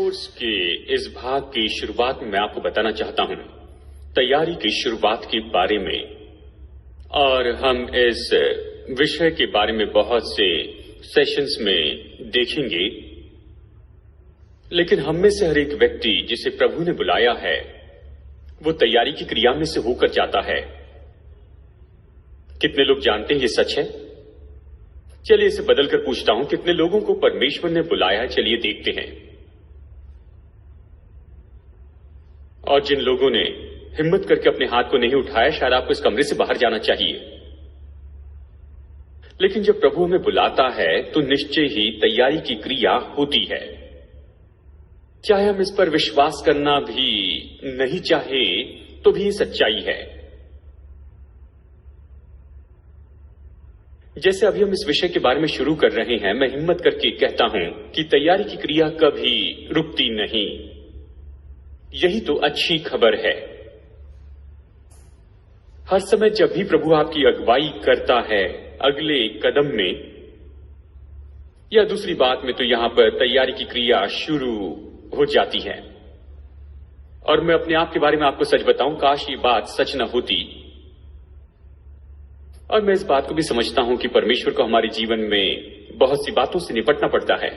Course के इस भाग की शुरुआत में मैं आपको बताना चाहता हूं तैयारी की शुरुआत के बारे में, और हम इस विषय के बारे में बहुत से सेशंस में देखेंगे। लेकिन हम में से हर एक व्यक्ति जिसे प्रभु ने बुलाया है वो तैयारी की क्रिया में से होकर जाता है। कितने लोग जानते हैं ये सच है? चलिए इसे बदलकर पूछता हूं, कितने लोगों को परमेश्वर ने बुलाया है? चलिए देखते हैं। और जिन लोगों ने हिम्मत करके अपने हाथ को नहीं उठाया, शायद आपको इस कमरे से बाहर जाना चाहिए। लेकिन जब प्रभु हमें बुलाता है तो निश्चय ही तैयारी की क्रिया होती है, चाहे हम इस पर विश्वास करना भी नहीं चाहे तो भी ये सच्चाई है। जैसे अभी हम इस विषय के बारे में शुरू कर रहे हैं, मैं हिम्मत करके कहता हूं कि तैयारी की क्रिया कभी रुकती नहीं। यही तो अच्छी खबर है। हर समय जब भी प्रभु आपकी अगुवाई करता है अगले कदम में या दूसरी बात में, तो यहां पर तैयारी की क्रिया शुरू हो जाती है। और मैं अपने आप के बारे में आपको सच बताऊं, काश ये बात सच न होती। और मैं इस बात को भी समझता हूं कि परमेश्वर को हमारे जीवन में बहुत सी बातों से निपटना पड़ता है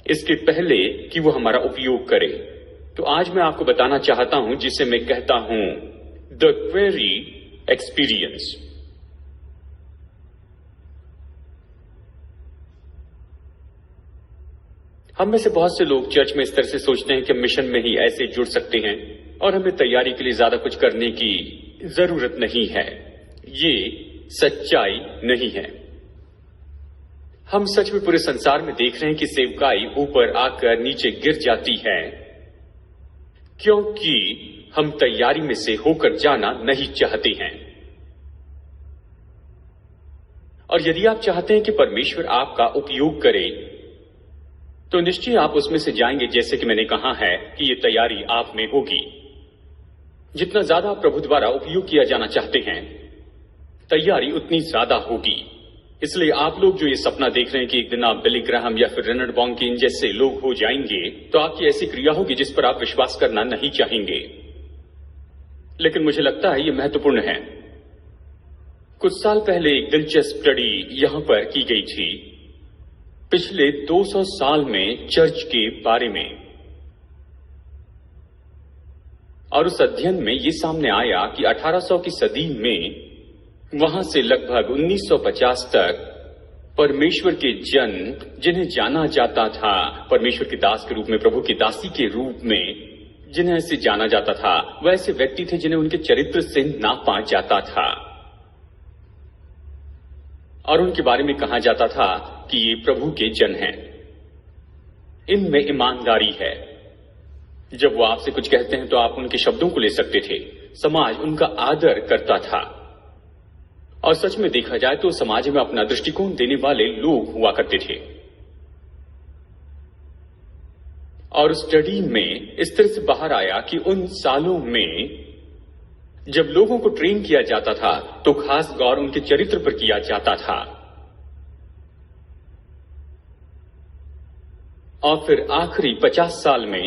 इसके पहले कि वो हमारा उपयोग करे। तो आज मैं आपको बताना चाहता हूं जिसे मैं कहता हूं द क्वेरी एक्सपीरियंस। हम में से बहुत से लोग चर्च में इस तरह से सोचते हैं कि मिशन में ही ऐसे जुड़ सकते हैं और हमें तैयारी के लिए ज्यादा कुछ करने की जरूरत नहीं है। ये सच्चाई नहीं है। हम सच में पूरे संसार में देख रहे हैं कि सेवकाई ऊपर आकर नीचे गिर जाती है क्योंकि हम तैयारी में से होकर जाना नहीं चाहते हैं। और यदि आप चाहते हैं कि परमेश्वर आपका उपयोग करे तो निश्चय आप उसमें से जाएंगे। जैसे कि मैंने कहा है कि ये तैयारी आप में होगी। जितना ज्यादा आप प्रभु द्वारा उपयोग किया जाना चाहते हैं तैयारी उतनी ज्यादा होगी। इसलिए आप लोग जो ये सपना देख रहे हैं कि एक दिन आप बिली ग्राहम या फिर रेनल्ड बॉन्किन जैसे लोग हो जाएंगे, तो आपकी ऐसी क्रिया होगी जिस पर आप विश्वास करना नहीं चाहेंगे। लेकिन मुझे लगता है ये महत्वपूर्ण है। कुछ साल पहले एक दिलचस्प स्टडी यहां पर की गई थी पिछले 200 साल में चर्च के बारे में। और उस अध्ययन में यह सामने आया कि 1800 की सदी में वहां से लगभग 1950 तक परमेश्वर के जन जिन्हें जाना जाता था परमेश्वर के दास के रूप में, प्रभु की दासी के रूप में जिन्हें ऐसे जाना जाता था, वैसे व्यक्ति थे जिन्हें उनके चरित्र से नापा जाता था। और उनके बारे में कहा जाता था कि ये प्रभु के जन हैं, इनमें ईमानदारी है। जब वो आपसे कुछ कहते हैं तो आप उनके शब्दों को ले सकते थे। समाज उनका आदर करता था। और सच में देखा जाए तो समाज में अपना दृष्टिकोण देने वाले लोग हुआ करते थे। और स्टडी में इस तरह से बाहर आया कि उन सालों में जब लोगों को ट्रेन किया जाता था तो खास गौर उनके चरित्र पर किया जाता था। और फिर आखिरी 50 साल में,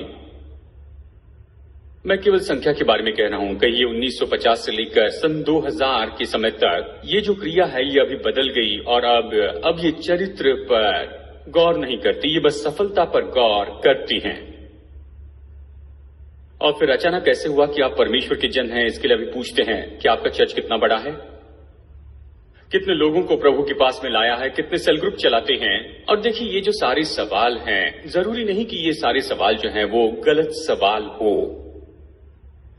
मैं केवल संख्या के बारे में कह रहा हूं, कहिए 1950 से लेकर सन 2000 के समय तक ये जो क्रिया है ये अभी बदल गई। और अब ये चरित्र पर गौर नहीं करती, ये बस सफलता पर गौर करती हैं। और फिर अचानक ऐसे हुआ कि आप परमेश्वर के जन हैं, इसके लिए अभी पूछते हैं कि आपका चर्च कितना बड़ा है, कितने लोगों को प्रभु के पास में लाया है, कितने सेल ग्रुप चलाते हैं। और देखिए ये जो सारे सवाल हैं, जरूरी नहीं कि ये सारे सवाल जो हैं वो गलत सवाल हो,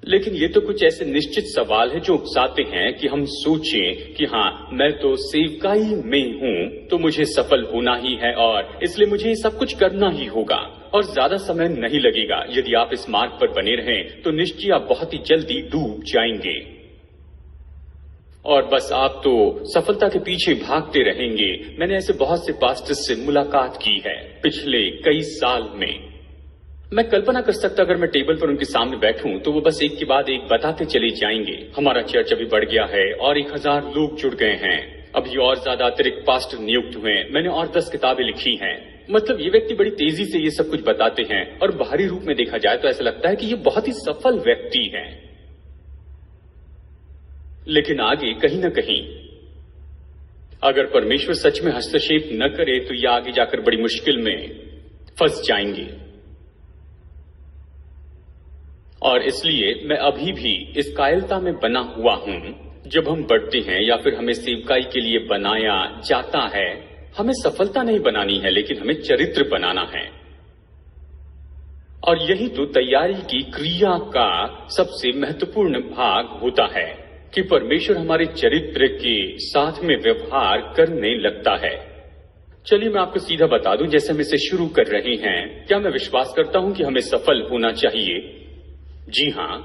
लेकिन ये तो कुछ ऐसे निश्चित सवाल हैं जो उकसाते हैं कि हम सोचें कि हाँ, मैं तो सेवकाई में हूं तो मुझे सफल होना ही है और इसलिए मुझे सब कुछ करना ही होगा और ज्यादा समय नहीं लगेगा। यदि आप इस मार्ग पर बने रहें तो निश्चय आप बहुत ही जल्दी डूब जाएंगे और बस आप तो सफलता के पीछे भागते रहेंगे। मैंने ऐसे बहुत से पास्टर्स से मुलाकात की है पिछले कई साल में। मैं कल्पना कर सकता अगर मैं टेबल पर उनके सामने बैठूं तो वो बस एक के बाद एक बताते चले जाएंगे। हमारा चर्च अभी बढ़ गया है और 1000 लोग जुड़ गए हैं, अभी और ज्यादा अतिरिक्त पास्टर नियुक्त हुए हैं, मैंने और 10 किताबें लिखी हैं, मतलब ये व्यक्ति बड़ी तेजी से ये सब कुछ बताते हैं और बाहरी रूप में देखा जाए तो ऐसा लगता है कि ये बहुत ही सफल व्यक्ति है, लेकिन आगे कहीं ना कहीं अगर परमेश्वर सच में हस्तक्षेप न करे तो ये आगे जाकर बड़ी मुश्किल में फंस जाएंगे। और इसलिए मैं अभी भी इस कायरता में बना हुआ हूं। जब हम बढ़ते हैं या फिर हमें सेवकाई के लिए बनाया जाता है, हमें सफलता नहीं बनानी है लेकिन हमें चरित्र बनाना है। और यही तो तैयारी की क्रिया का सबसे महत्वपूर्ण भाग होता है कि परमेश्वर हमारे चरित्र के साथ में व्यवहार करने लगता है। चलिए मैं आपको सीधा बता दूं, जैसे हम इसे शुरू कर रहे हैं, क्या मैं विश्वास करता हूं कि हमें सफल होना चाहिए? जी हां।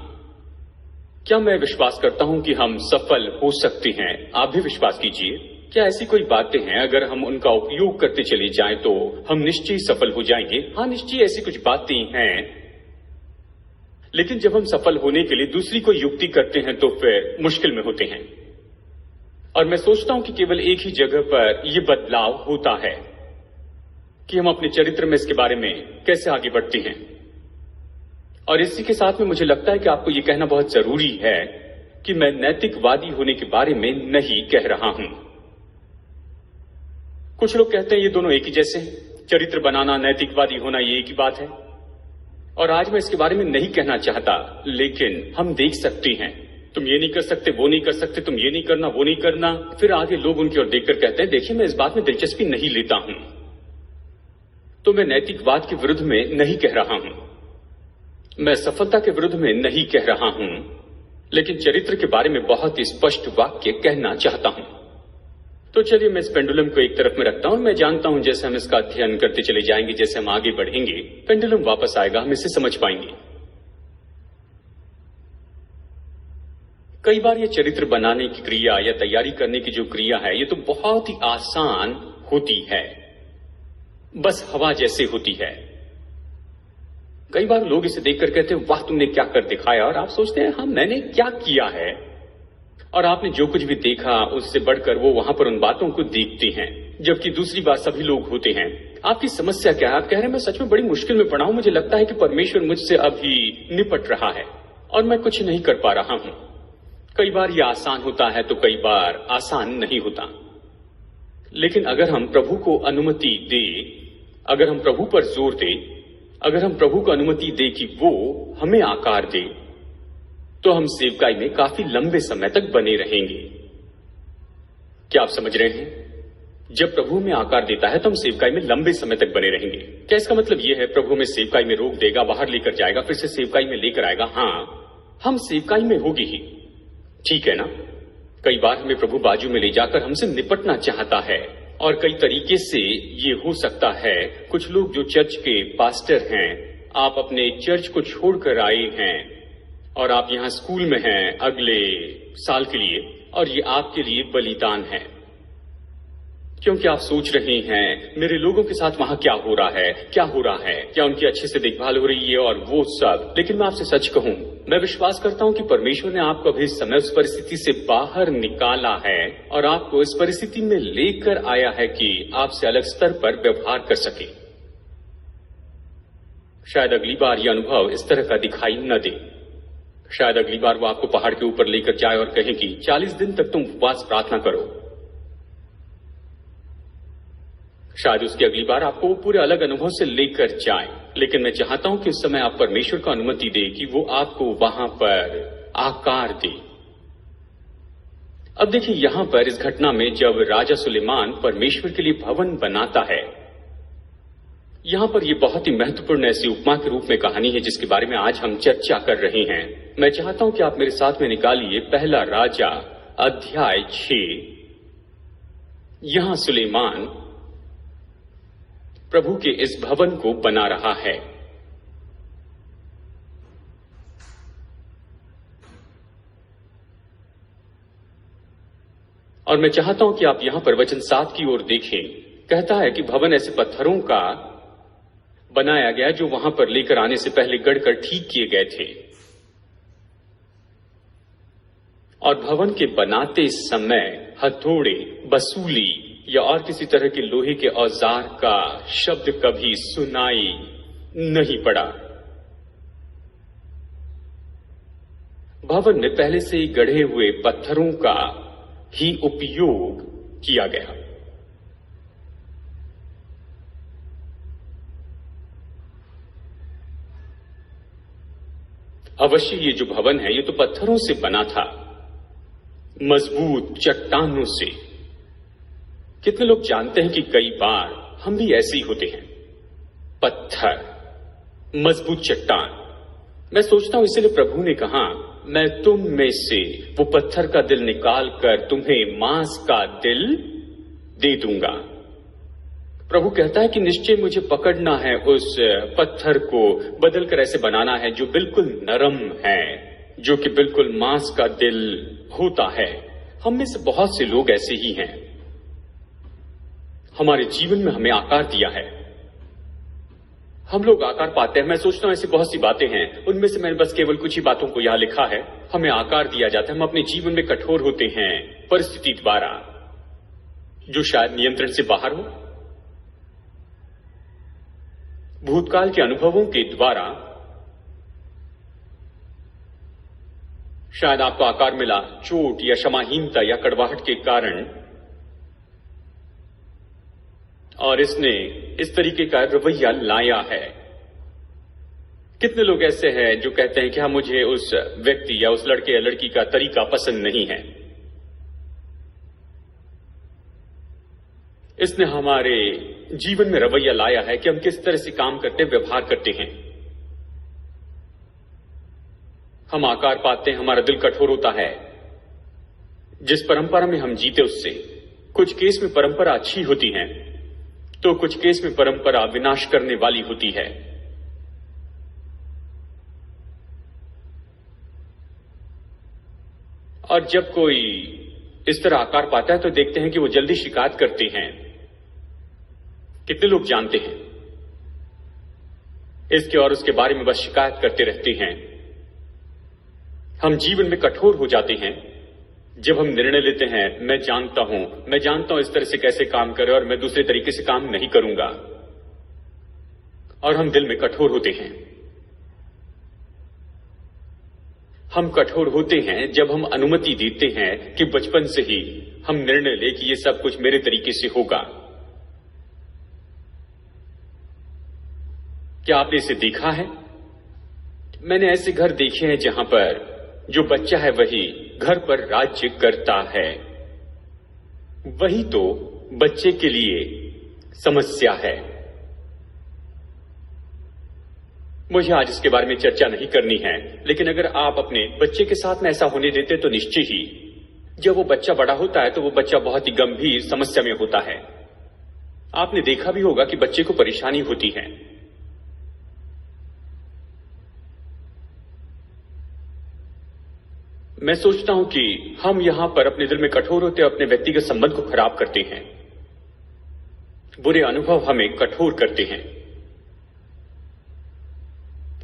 क्या मैं विश्वास करता हूं कि हम सफल हो सकते हैं? आप भी विश्वास कीजिए। क्या ऐसी कोई बातें हैं अगर हम उनका उपयोग करते चले जाएं तो हम निश्चय सफल हो जाएंगे? हाँ, निश्चय ऐसी कुछ बातें हैं, लेकिन जब हम सफल होने के लिए दूसरी कोई युक्ति करते हैं तो फिर मुश्किल में होते हैं। और मैं सोचता हूं कि केवल एक ही जगह पर यह बदलाव होता है कि हम अपने चरित्र में इसके बारे में कैसे आगे बढ़ते हैं। और इसी के साथ में मुझे लगता है कि आपको यह कहना बहुत जरूरी है कि मैं नैतिकवादी होने के बारे में नहीं कह रहा हूं। कुछ लोग कहते हैं ये दोनों एक ही जैसे हैं, चरित्र बनाना, नैतिकवादी होना, ये एक ही बात है। और आज मैं इसके बारे में नहीं कहना चाहता, लेकिन हम देख सकते हैं, तुम ये नहीं कर सकते, वो नहीं कर सकते, तुम ये नहीं करना, वो नहीं करना। फिर आगे लोग उनकी ओर देखकर कहते हैं, देखिए मैं इस बात में दिलचस्पी नहीं लेता हूं। तो मैं नैतिकवाद के विरुद्ध में नहीं कह रहा हूं, मैं सफलता के विरुद्ध में नहीं कह रहा हूं, लेकिन चरित्र के बारे में बहुत ही स्पष्ट वाक्य कहना चाहता हूं। तो चलिए मैं इस पेंडुलम को एक तरफ में रखता हूं। मैं जानता हूं जैसे हम इसका अध्ययन करते चले जाएंगे, जैसे हम आगे बढ़ेंगे, पेंडुलम वापस आएगा, हम इसे समझ पाएंगे। कई बार ये चरित्र बनाने की क्रिया या तैयारी करने की जो क्रिया है, ये तो बहुत ही आसान होती है, बस हवा जैसे होती है। कई बार लोग इसे देखकर कहते हैं, वाह तुमने क्या कर दिखाया, और आप सोचते हैं हाँ मैंने क्या किया है। और आपने जो कुछ भी देखा उससे बढ़कर वो वहां पर उन बातों को देखते हैं, जबकि दूसरी बात सभी लोग होते हैं। आपकी समस्या क्या है? आप कह रहे हैं मैं सच में बड़ी मुश्किल में पड़ा हूं, मुझे लगता है कि परमेश्वर मुझसे अभी निपट रहा है और मैं कुछ नहीं कर पा रहा हूं। कई बार ये आसान होता है तो कई बार आसान नहीं होता, लेकिन अगर हम प्रभु को अनुमति दे, अगर हम प्रभु पर जोर दे, अगर हम प्रभु को अनुमति दे कि वो हमें आकार दे, तो हम सेवकाई में काफी लंबे समय तक बने रहेंगे। क्या आप समझ रहे हैं? जब प्रभु में आकार देता है तो हम सेवकाई में लंबे समय तक बने रहेंगे। क्या इसका मतलब यह है प्रभु में सेवकाई में रोक देगा, बाहर लेकर जाएगा, फिर से सेवकाई में लेकर आएगा? हाँ, हम सेवकाई में होगी ही, ठीक है ना? कई बार हमें प्रभु बाजू में ले जाकर हमसे निपटना चाहता है, और कई तरीके से ये हो सकता है। कुछ लोग जो चर्च के पास्टर हैं, आप अपने चर्च को छोड़कर आए हैं और आप यहां स्कूल में हैं अगले साल के लिए, और ये आपके लिए बलिदान है, क्योंकि आप सोच रहे हैं मेरे लोगों के साथ वहां क्या हो रहा है, क्या हो रहा है, क्या उनकी अच्छे से देखभाल हो रही है और वो सब। लेकिन मैं आपसे सच कहूं, मैं विश्वास करता हूं कि परमेश्वर ने आपको अभी इस समय उस परिस्थिति से बाहर निकाला है और आपको इस परिस्थिति में लेकर आया है कि आपसे अलग स्तर पर व्यवहार कर सके। शायद अगली बार यह अनुभव इस तरह का दिखाई न दे। शायद अगली बार वो आपको पहाड़ के ऊपर लेकर जाए और कहे कि 40 दिन तक तुम उपवास प्रार्थना करो। शायद उसकी अगली बार आपको वो पूरे अलग अनुभव से लेकर जाए। लेकिन मैं चाहता हूं कि उस समय आप परमेश्वर को अनुमति दे कि वो आपको वहां पर आकार दे। अब देखिए यहां पर इस घटना में जब राजा सुलेमान परमेश्वर के लिए भवन बनाता है, यहां पर यह बहुत ही महत्वपूर्ण ऐसी उपमा के रूप में कहानी है जिसके बारे में आज हम चर्चा कर रहे हैं। मैं चाहता हूं कि आप मेरे साथ में निकालिए पहला राजा अध्याय 6। यहां सुलेमान प्रभु के इस भवन को बना रहा है। और मैं चाहता हूं कि आप यहां पर वचन 7 की ओर देखें। कहता है कि भवन ऐसे पत्थरों का बनाया गया जो वहां पर लेकर आने से पहले गढ़कर ठीक किए गए थे, और भवन के बनाते समय हथौड़े, बसूली या और किसी तरह के लोहे के औजार का शब्द कभी सुनाई नहीं पड़ा। भवन में पहले से ही गढ़े हुए पत्थरों का ही उपयोग किया गया। अवश्य ये जो भवन है ये तो पत्थरों से बना था, मजबूत चट्टानों से। कितने लोग जानते हैं कि कई बार हम भी ऐसे ही होते हैं, पत्थर, मजबूत चट्टान। मैं सोचता हूं इसलिए प्रभु ने कहा, मैं तुम में से वो पत्थर का दिल निकाल कर तुम्हें मांस का दिल दे दूंगा। प्रभु कहता है कि निश्चय मुझे पकड़ना है, उस पत्थर को बदलकर ऐसे बनाना है जो बिल्कुल नरम है, जो कि बिल्कुल मांस का दिल होता है। हम में से बहुत से लोग ऐसे ही हैं। हमारे जीवन में हमें आकार दिया है, हम लोग आकार पाते हैं। मैं सोचता हूं ऐसी बहुत सी बातें हैं, उनमें से मैंने बस केवल कुछ ही बातों को यहां लिखा है। हमें आकार दिया जाता है, हम अपने जीवन में कठोर होते हैं परिस्थिति द्वारा, जो शायद नियंत्रण से बाहर हो, भूतकाल के अनुभवों के द्वारा। शायद आपको आकार मिला चोट या क्षमाहीनता या कड़वाहट के कारण, और इसने इस तरीके का रवैया लाया है। कितने लोग ऐसे हैं जो कहते हैं कि हाँ, मुझे उस व्यक्ति या उस लड़के या लड़की का तरीका पसंद नहीं है। इसने हमारे जीवन में रवैया लाया है कि हम किस तरह से काम करते, व्यवहार करते हैं। हम आकार पाते हैं, हमारा दिल कठोर होता है। जिस परंपरा में हम जीते उससे, कुछ केस में परंपरा अच्छी होती है तो कुछ केस में परंपरा विनाश करने वाली होती है। और जब कोई इस तरह आकार पाता है तो देखते हैं कि वो जल्दी शिकायत करते हैं। कितने लोग जानते हैं इसके और उसके बारे में, बस शिकायत करते रहते हैं। हम जीवन में कठोर हो जाते हैं जब हम निर्णय लेते हैं, मैं जानता हूं इस तरह से कैसे काम करे और मैं दूसरे तरीके से काम नहीं करूंगा, और हम दिल में कठोर होते हैं। हम कठोर होते हैं जब हम अनुमति देते हैं कि बचपन से ही हम निर्णय ले कि ये सब कुछ मेरे तरीके से होगा। क्या आपने इसे देखा है? मैंने ऐसे घर देखे हैं जहां पर जो बच्चा है वही घर पर राज्य करता है। वही तो बच्चे के लिए समस्या है। मुझे आज इसके बारे में चर्चा नहीं करनी है, लेकिन अगर आप अपने बच्चे के साथ में ऐसा होने देते तो निश्चय ही जब वो बच्चा बड़ा होता है तो वो बच्चा बहुत ही गंभीर समस्या में होता है। आपने देखा भी होगा कि बच्चे को परेशानी होती है। मैं सोचता हूं कि हम यहां पर अपने दिल में कठोर होते, अपने व्यक्तिगत संबंध को खराब करते हैं। बुरे अनुभव हमें कठोर करते हैं।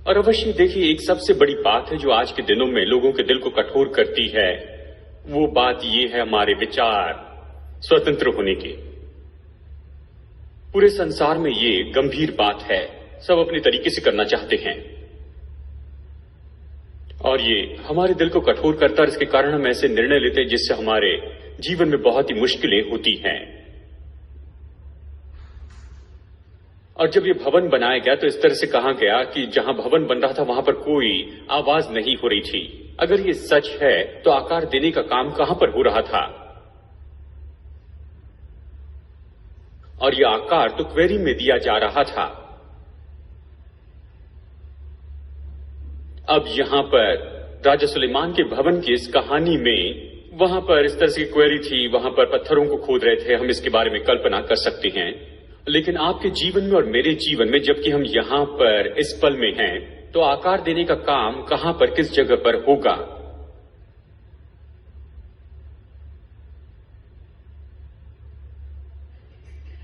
और अवश्य देखिए, एक सबसे बड़ी बात है जो आज के दिनों में लोगों के दिल को कठोर करती है, वो बात ये है हमारे विचार स्वतंत्र होने की। पूरे संसार में ये गंभीर बात है, सब अपने तरीके से करना चाहते हैं और ये हमारे दिल को कठोर करता है। और इसके कारण हम ऐसे निर्णय लेते हैं जिससे हमारे जीवन में बहुत ही मुश्किलें होती हैं। और जब ये भवन बनाया गया तो इस तरह से कहा गया कि जहां भवन बन रहा था वहां पर कोई आवाज नहीं हो रही थी। अगर ये सच है तो आकार देने का काम कहां पर हो रहा था? और ये आकार तो क्वेरी में दिया जा रहा था। अब यहां पर राजा सुलेमान के भवन की इस कहानी में वहां पर इस तरह की क्वेरी थी, वहां पर पत्थरों को खोद रहे थे। हम इसके बारे में कल्पना कर सकते हैं, लेकिन आपके जीवन में और मेरे जीवन में जबकि हम यहां पर इस पल में हैं, तो आकार देने का काम कहां पर, किस जगह पर होगा?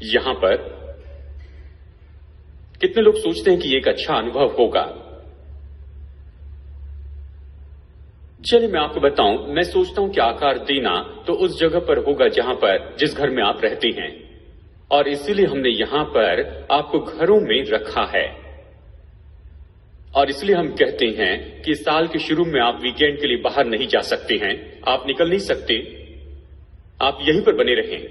यहां पर कितने लोग सोचते हैं कि एक अच्छा अनुभव होगा चलिए मैं आपको बताऊं, मैं सोचता हूं कि आकार देना तो उस जगह पर होगा जहां पर जिस घर में आप रहते हैं, और इसीलिए हमने यहां पर आपको घरों में रखा है। और इसलिए हम कहते हैं कि साल के शुरू में आप वीकेंड के लिए बाहर नहीं जा सकते हैं, आप निकल नहीं सकते, आप यहीं पर बने रहें।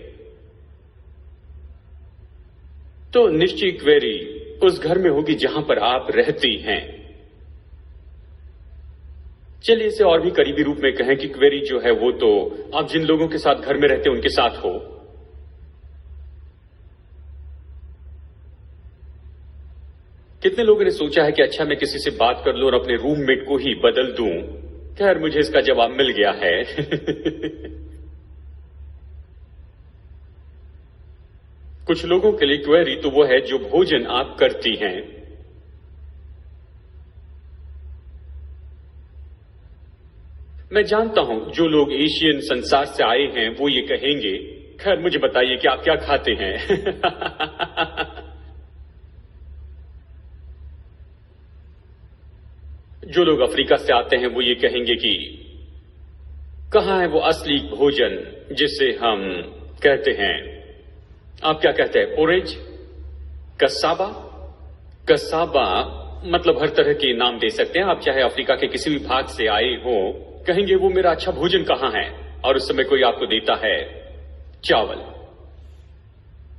तो निश्चय क्वेरी उस घर में होगी जहां पर आप रहते हैं। चलिए इसे और भी करीबी रूप में कहें कि क्वेरी जो है वो तो आप जिन लोगों के साथ घर में रहते हैं उनके साथ हो। कितने लोगों ने सोचा है कि अच्छा मैं किसी से बात कर लूं और अपने रूममेट को ही बदल दूं? खैर मुझे इसका जवाब मिल गया है। कुछ लोगों के लिए क्वेरी तो वो है जो भोजन आप करती हैं। मैं जानता हूं जो लोग एशियन संसार से आए हैं वो ये कहेंगे, खैर मुझे बताइए कि आप क्या खाते हैं। जो लोग अफ्रीका से आते हैं वो ये कहेंगे कि कहां है वो असली भोजन जिसे हम कहते हैं, आप क्या कहते हैं, पोरेज, कसाबा। कसाबा मतलब हर तरह के नाम दे सकते हैं आप, चाहे अफ्रीका के किसी भी भाग से आए हो, कहेंगे वो मेरा अच्छा भोजन कहां है, और उस समय कोई आपको देता है चावल।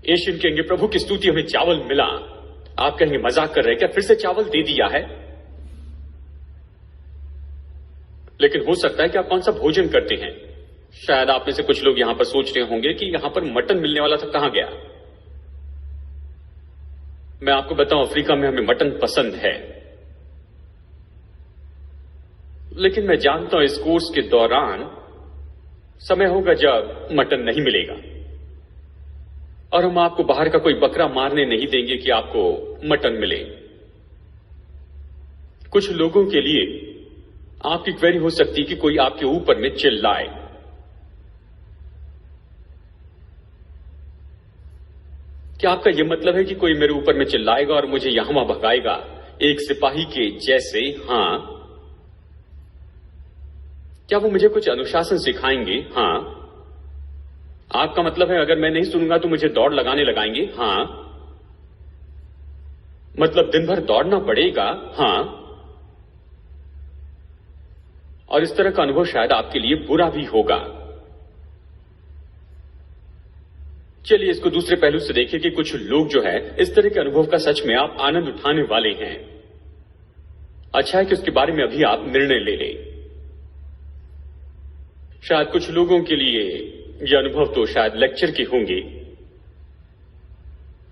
एशियन कहेंगे प्रभु की स्तुति हमें चावल मिला। आप कहेंगे मजाक कर रहे, क्या फिर से चावल दे दिया है? लेकिन हो सकता है कि आप कौन सा भोजन करते हैं। शायद आप में से कुछ लोग यहां पर सोच रहे होंगे कि यहां पर मटन मिलने वाला था, कहां गया। मैं आपको बताऊं अफ्रीका में हमें मटन पसंद है, लेकिन मैं जानता हूं इस कोर्स के दौरान समय होगा जब मटन नहीं मिलेगा, और हम आपको बाहर का कोई बकरा मारने नहीं देंगे कि आपको मटन मिले। कुछ लोगों के लिए आपकी क्वेरी हो सकती है कि कोई आपके ऊपर में चिल्लाए। क्या आपका यह मतलब है कि कोई मेरे ऊपर में चिल्लाएगा और मुझे यहां वहां भगाएगा, एक सिपाही के जैसे? हां। क्या वो मुझे कुछ अनुशासन सिखाएंगे? हां। आपका मतलब है अगर मैं नहीं सुनूंगा तो मुझे दौड़ लगाने लगाएंगे? हां। मतलब दिन भर दौड़ना पड़ेगा? हां। और इस तरह का अनुभव शायद आपके लिए बुरा भी होगा। चलिए इसको दूसरे पहलू से देखिए कि कुछ लोग जो है इस तरह के अनुभव का सच में आप आनंद उठाने वाले हैं। अच्छा है कि उसके बारे में अभी आप निर्णय ले लें। शायद कुछ लोगों के लिए यह अनुभव तो शायद लेक्चर के होंगे।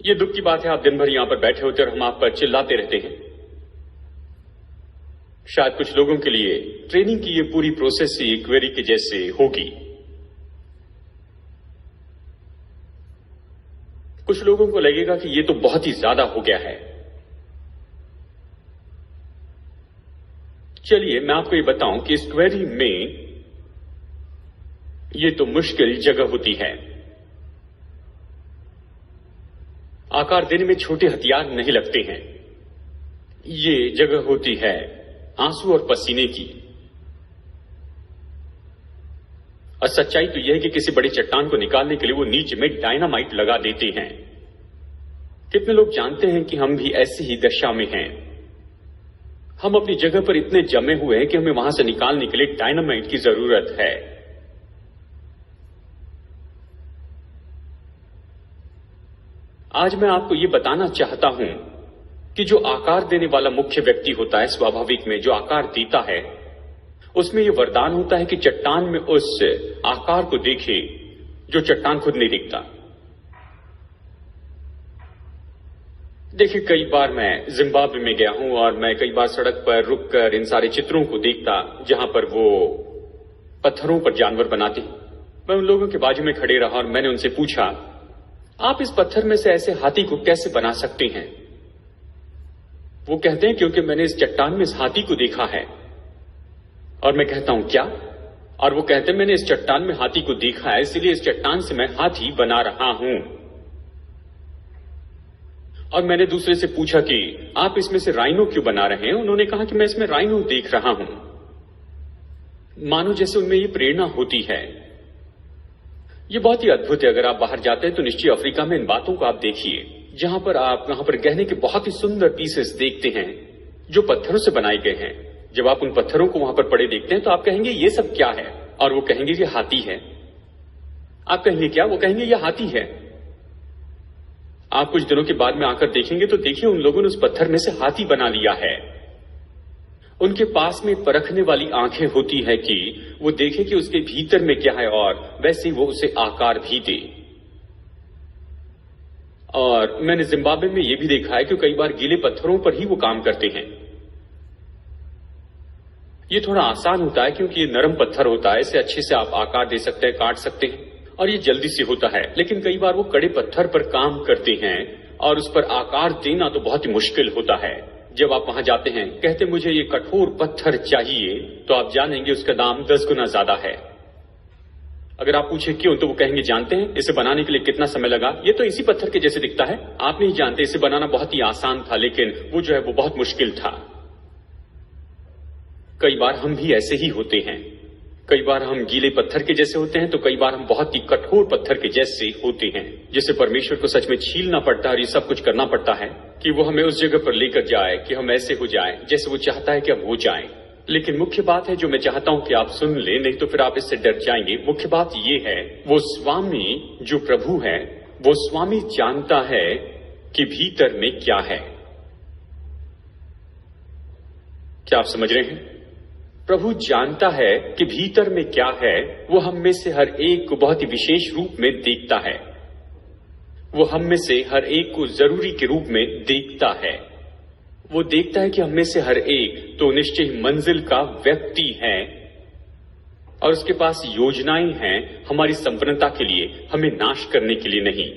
यह दुख की बात है, आप दिन भर यहां पर बैठे होते और हम आप पर चिल्लाते रहते हैं। शायद कुछ लोगों के लिए ट्रेनिंग की यह पूरी प्रोसेस ही क्वेरी के जैसे होगी। कुछ लोगों को लगेगा कि यह तो बहुत ही ज्यादा हो गया है। चलिए मैं आपको ये बताऊं कि इस क्वेरी में ये तो मुश्किल जगह होती है। आकार देने में छोटे हथियार नहीं लगते हैं। ये जगह होती है आंसू और पसीने की। और सच्चाई तो यह है कि किसी बड़ी चट्टान को निकालने के लिए वो नीचे में डायनामाइट लगा देते हैं। कितने लोग जानते हैं कि हम भी ऐसी ही दशा में हैं। हम अपनी जगह पर इतने जमे हुए हैं कि हमें वहां से निकालने के लिए डायनामाइट की जरूरत है। आज मैं आपको यह बताना चाहता हूं कि जो आकार देने वाला मुख्य व्यक्ति होता है, स्वाभाविक में जो आकार देता है, उसमें यह वरदान होता है कि चट्टान में उस आकार को देखे जो चट्टान खुद नहीं दिखता। देखिए कई बार मैं जिम्बाब्वे में गया हूं और मैं कई बार सड़क पर रुककर इन सारे चित्रों को देखता जहां पर वो पत्थरों पर जानवर बनाते हैं। मैं उन लोगों के बाजू में खड़े रहा और मैंने उनसे पूछा, आप इस पत्थर में से ऐसे हाथी को कैसे बना सकते हैं? वो कहते हैं क्योंकि मैंने इस चट्टान में इस हाथी को देखा है। और मैं कहता हूं क्या? और वो कहते हैं मैंने इस चट्टान में हाथी को देखा है, इसलिए इस चट्टान से मैं हाथी बना रहा हूं। और मैंने दूसरे से पूछा कि आप इसमें से राइनो क्यों बना रहे हैं? उन्होंने कहा कि मैं इसमें राइनो देख रहा हूं। मानो जैसे उनमें ये प्रेरणा होती है। ये बहुत ही अद्भुत है। अगर आप बाहर जाते हैं तो निश्चय अफ्रीका में इन बातों को आप देखिए, जहां पर आप वहां पर गहने के बहुत ही सुंदर पीसेस देखते हैं जो पत्थरों से बनाए गए हैं। जब आप उन पत्थरों को वहां पर पड़े देखते हैं तो आप कहेंगे ये सब क्या है, और वो कहेंगे ये हाथी है। आप कहेंगे क्या? वो कहेंगे ये हाथी है। आप कुछ दिनों के बाद में आकर देखेंगे तो देखिए उन लोगों ने उस पत्थर में से हाथी बना लिया है। उनके पास में परखने वाली आंखें होती है कि वो देखे कि उसके भीतर में क्या है और वैसे ही वो उसे आकार भी दे। और मैंने जिम्बाब्वे में यह भी देखा है कि कई बार गीले पत्थरों पर ही वो काम करते हैं। ये थोड़ा आसान होता है क्योंकि ये नरम पत्थर होता है, इसे अच्छे से आप आकार दे सकते हैं, काट सकते हैं, और ये जल्दी से होता है। लेकिन कई बार वो कड़े पत्थर पर काम करते हैं और उस पर आकार देना तो बहुत ही मुश्किल होता है। जब आप वहां जाते हैं, कहते मुझे ये कठोर पत्थर चाहिए, तो आप जानेंगे उसका दाम 10 गुना ज्यादा है। अगर आप पूछे क्यों, तो वो कहेंगे जानते हैं इसे बनाने के लिए कितना समय लगा? ये तो इसी पत्थर के जैसे दिखता है। आप नहीं जानते, इसे बनाना बहुत ही आसान था, लेकिन वो जो है वो बहुत मुश्किल था। कई बार हम भी ऐसे ही होते हैं। कई बार हम गीले पत्थर के जैसे होते हैं, तो कई बार हम बहुत ही कठोर पत्थर के जैसे होते हैं, जिसे परमेश्वर को सच में छीलना पड़ता है और ये सब कुछ करना पड़ता है कि वो हमें उस जगह पर लेकर जाए कि हम ऐसे हो जाएं जैसे वो चाहता है कि हम हो जाएं। लेकिन मुख्य बात है जो मैं चाहता हूं कि आप सुन लें, नहीं तो फिर आप इससे डर जाएंगे। मुख्य बात ये है, वो स्वामी जो प्रभु है, वो स्वामी जानता है कि भीतर में क्या है। क्या आप समझ रहे हैं? प्रभु जानता है कि भीतर में क्या है। वो हम में से हर एक को बहुत ही विशेष रूप में देखता है। वो हम में से हर एक को जरूरी के रूप में देखता है। वो देखता है कि हम में से हर एक तो निश्चय ही मंजिल का व्यक्ति है और उसके पास योजनाएं हैं हमारी संपन्नता के लिए, हमें नाश करने के लिए नहीं।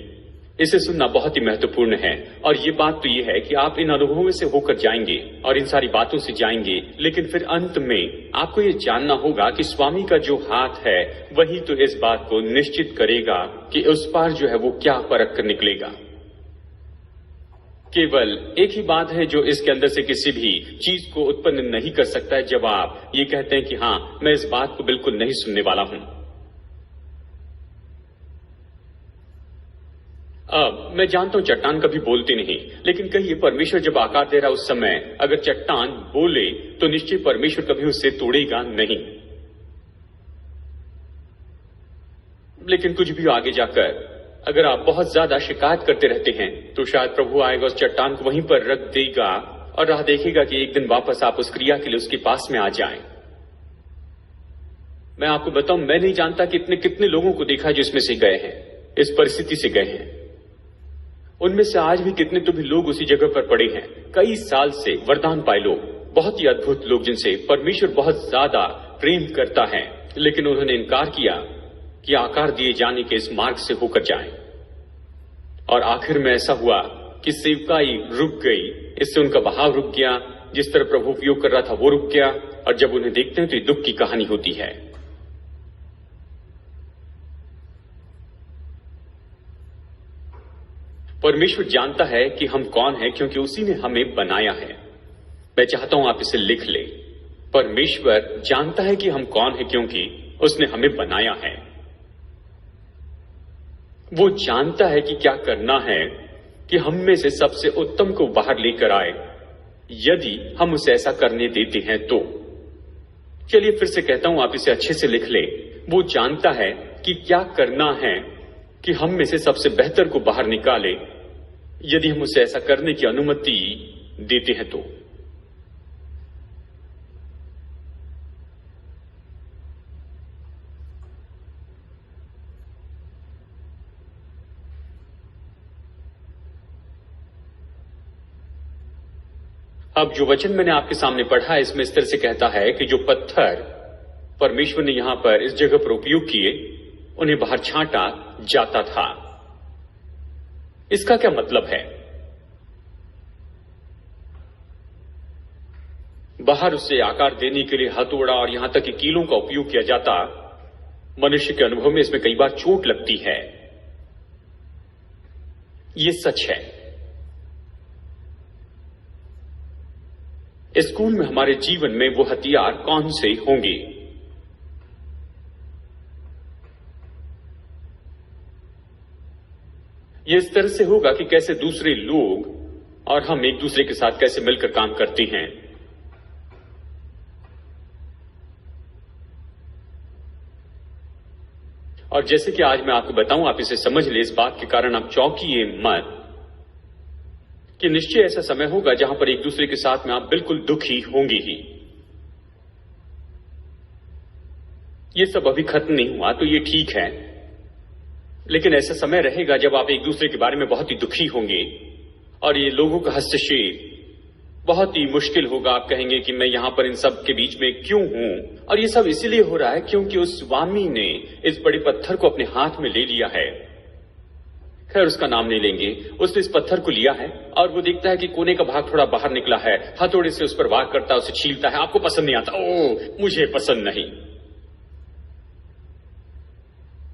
इसे सुनना बहुत ही महत्वपूर्ण है। और ये बात तो ये है कि आप इन अनुभवों से होकर जाएंगे और इन सारी बातों से जाएंगे, लेकिन फिर अंत में आपको ये जानना होगा कि स्वामी का जो हाथ है वही तो इस बात को निश्चित करेगा कि उस पार जो है वो क्या परख कर निकलेगा। केवल एक ही बात है जो इसके अंदर से किसी भी चीज को उत्पन्न नहीं कर सकता है, जब आप ये कहते हैं कि हां मैं इस बात को बिल्कुल नहीं सुनने वाला हूं। अब मैं जानता हूं चट्टान कभी बोलती नहीं, लेकिन कहिए परमेश्वर जब आकार दे रहा उस समय अगर चट्टान बोले तो निश्चय परमेश्वर कभी उससे तोड़ेगा नहीं। लेकिन कुछ भी आगे जाकर अगर आप बहुत ज्यादा शिकायत करते रहते हैं तो शायद प्रभु आएगा, उस चट्टान को वहीं पर रख देगा और राह देखेगा कि एक दिन वापस आप उस क्रिया के लिए उसके पास में आ जाएं। मैं आपको बताऊं, मैं नहीं जानता कि इतने कितने लोगों को देखा जो इसमें से गए हैं, इस परिस्थिति से गए हैं। उनमें से आज भी कितने तो भी लोग उसी जगह पर पड़े हैं, कई साल से वरदान पाए लोग, बहुत ही अद्भुत लोग जिनसे परमेश्वर बहुत ज्यादा प्रेम करता है, लेकिन उन्होंने इनकार किया कि आकार दिए जाने के इस मार्ग से होकर जाएं। और आखिर में ऐसा हुआ कि सेवकाई रुक गई, इससे उनका बहाव रुक गया, जिस तरह प्रभु उपयोग कर रहा था वो रुक गया। और जब उन्हें देखते हैं तो ये दुख की कहानी होती है। परमेश्वर जानता है कि हम कौन हैं क्योंकि उसी ने हमें बनाया है। मैं चाहता हूं आप इसे लिख ले। परमेश्वर जानता है कि हम कौन हैं क्योंकि उसने हमें बनाया है। वो जानता है कि क्या करना है कि हम में से सबसे उत्तम को बाहर लेकर आए, यदि हम उसे ऐसा करने देते हैं तो। चलिए फिर से कहता हूं, आप इसे अच्छे से लिख ले। वो जानता है कि क्या करना है कि हम में से सबसे बेहतर को बाहर निकाले, यदि हम उसे ऐसा करने की अनुमति देते हैं तो। अब जो वचन मैंने आपके सामने पढ़ा है इसमें इस तरह से कहता है कि जो पत्थर परमेश्वर ने यहां पर इस जगह पर उपयोग किए उन्हें बाहर छांटा जाता था। इसका क्या मतलब है? बाहर उसे आकार देने के लिए हथौड़ा और यहां तक कि कीलों का उपयोग किया जाता। मनुष्य के अनुभव में इसमें कई बार चोट लगती है, यह सच है। स्कूल में हमारे जीवन में वो हथियार कौन से होंगे? ये इस तरह से होगा कि कैसे दूसरे लोग और हम एक दूसरे के साथ कैसे मिलकर काम करते हैं। और जैसे कि आज मैं आपको बताऊं, आप इसे समझ ले, इस बात के कारण आप चौंकिए मत कि निश्चय ऐसा समय होगा जहां पर एक दूसरे के साथ में आप बिल्कुल दुखी होंगे ही। ये सब अभी खत्म नहीं हुआ तो ये ठीक है, लेकिन ऐसा समय रहेगा जब आप एक दूसरे के बारे में बहुत ही दुखी होंगे और ये लोगों का हस्तक्षेप बहुत ही मुश्किल होगा। आप कहेंगे कि मैं यहां पर इन सब के बीच में क्यों हूं, और ये सब इसीलिए हो रहा है क्योंकि उस स्वामी ने इस बड़े पत्थर को अपने हाथ में ले लिया है। खैर, उसका नाम नहीं लेंगे। उसने इस पत्थर को लिया है और वो देखता है कि कोने का भाग थोड़ा बाहर निकला है, हथौड़े से उस पर वार करता है, उसे छीलता है। आपको पसंद नहीं आता, ओ मुझे पसंद नहीं।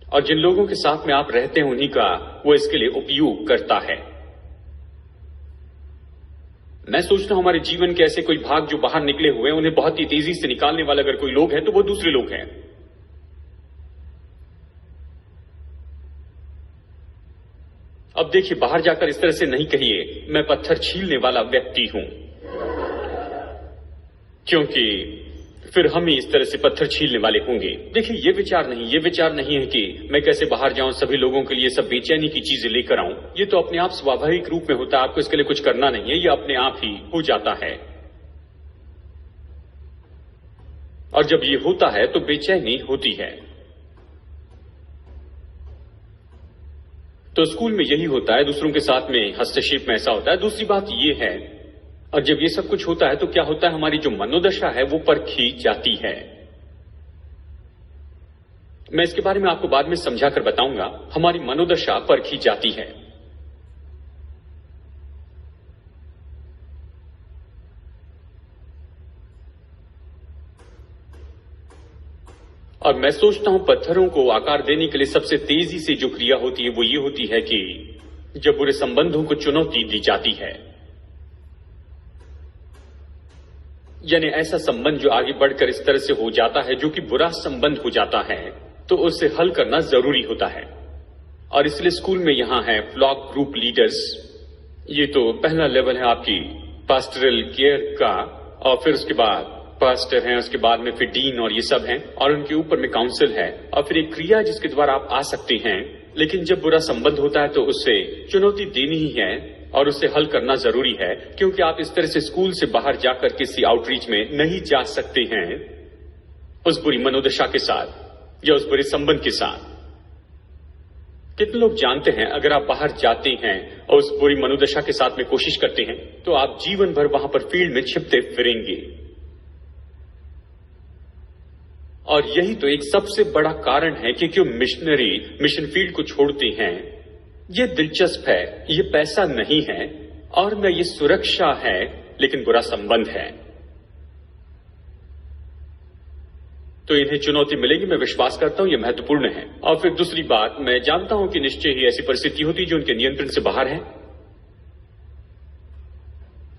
और जिन लोगों के साथ में आप रहते हैं उन्हीं का वो इसके लिए उपयोग करता है। मैं सोचता हूं हमारे जीवन के ऐसे कोई भाग जो बाहर निकले हुए हैं, उन्हें बहुत ही तेजी से निकालने वाला अगर कोई लोग हैं तो वो दूसरे लोग हैं। अब देखिए, बाहर जाकर इस तरह से नहीं कहिए मैं पत्थर छीलने वाला व्यक्ति हूं, क्योंकि फिर हम ही इस तरह से पत्थर छीलने वाले होंगे। देखिए, ये विचार नहीं है कि मैं कैसे बाहर जाऊं, सभी लोगों के लिए सब बेचैनी की चीजें लेकर आऊं। ये तो अपने आप स्वाभाविक रूप में होता है, आपको इसके लिए कुछ करना नहीं है, ये अपने आप ही हो जाता है। और जब ये होता है तो बेचैनी होती है। तो स्कूल में यही होता है, दूसरों के साथ में हस्तक्षेप में ऐसा होता है। दूसरी बात ये है, और जब ये सब कुछ होता है तो क्या होता है, हमारी जो मनोदशा है वो परखी जाती है। मैं इसके बारे में आपको बाद में समझाकर बताऊंगा। हमारी मनोदशा परखी जाती है। और मैं सोचता हूं पत्थरों को आकार देने के लिए सबसे तेजी से जो क्रिया होती है वो ये होती है कि जब बुरे संबंधों को चुनौती दी जाती है, यानी ऐसा संबंध जो आगे बढ़कर इस तरह से हो जाता है जो कि बुरा संबंध हो जाता है, तो उसे हल करना जरूरी होता है। और इसलिए स्कूल में यहां है फ्लॉक ग्रुप लीडर्स। ये तो पहला लेवल है आपकी पास्टरल केयर का, और फिर उसके बाद पास्टर हैं, उसके बाद में फिर डीन और ये सब हैं, और उनके ऊपर में काउंसिल है, और फिर एक क्रिया जिसके द्वारा आप आ सकते हैं। लेकिन जब बुरा संबंध होता है तो उससे चुनौती देनी ही है और उसे हल करना जरूरी है, क्योंकि आप इस तरह से स्कूल से बाहर जाकर किसी आउटरीच में नहीं जा सकते हैं उस बुरी मनोदशा के साथ या उस बुरे संबंध के साथ। कितने लोग जानते हैं अगर आप बाहर जाते हैं और उस बुरी मनोदशा के साथ में कोशिश करते हैं तो आप जीवन भर वहां पर फील्ड में छिपते फिरेंगे। और यही तो एक सबसे बड़ा कारण है कि क्यों मिशनरी मिशन फील्ड को छोड़ते हैं। ये दिलचस्प है, ये पैसा नहीं है और न ये सुरक्षा है, लेकिन बुरा संबंध है। तो इन्हें चुनौती मिलेगी, मैं विश्वास करता हूं ये महत्वपूर्ण है। और फिर दूसरी बात, मैं जानता हूं कि निश्चय ही ऐसी परिस्थिति होती जो उनके नियंत्रण से बाहर है।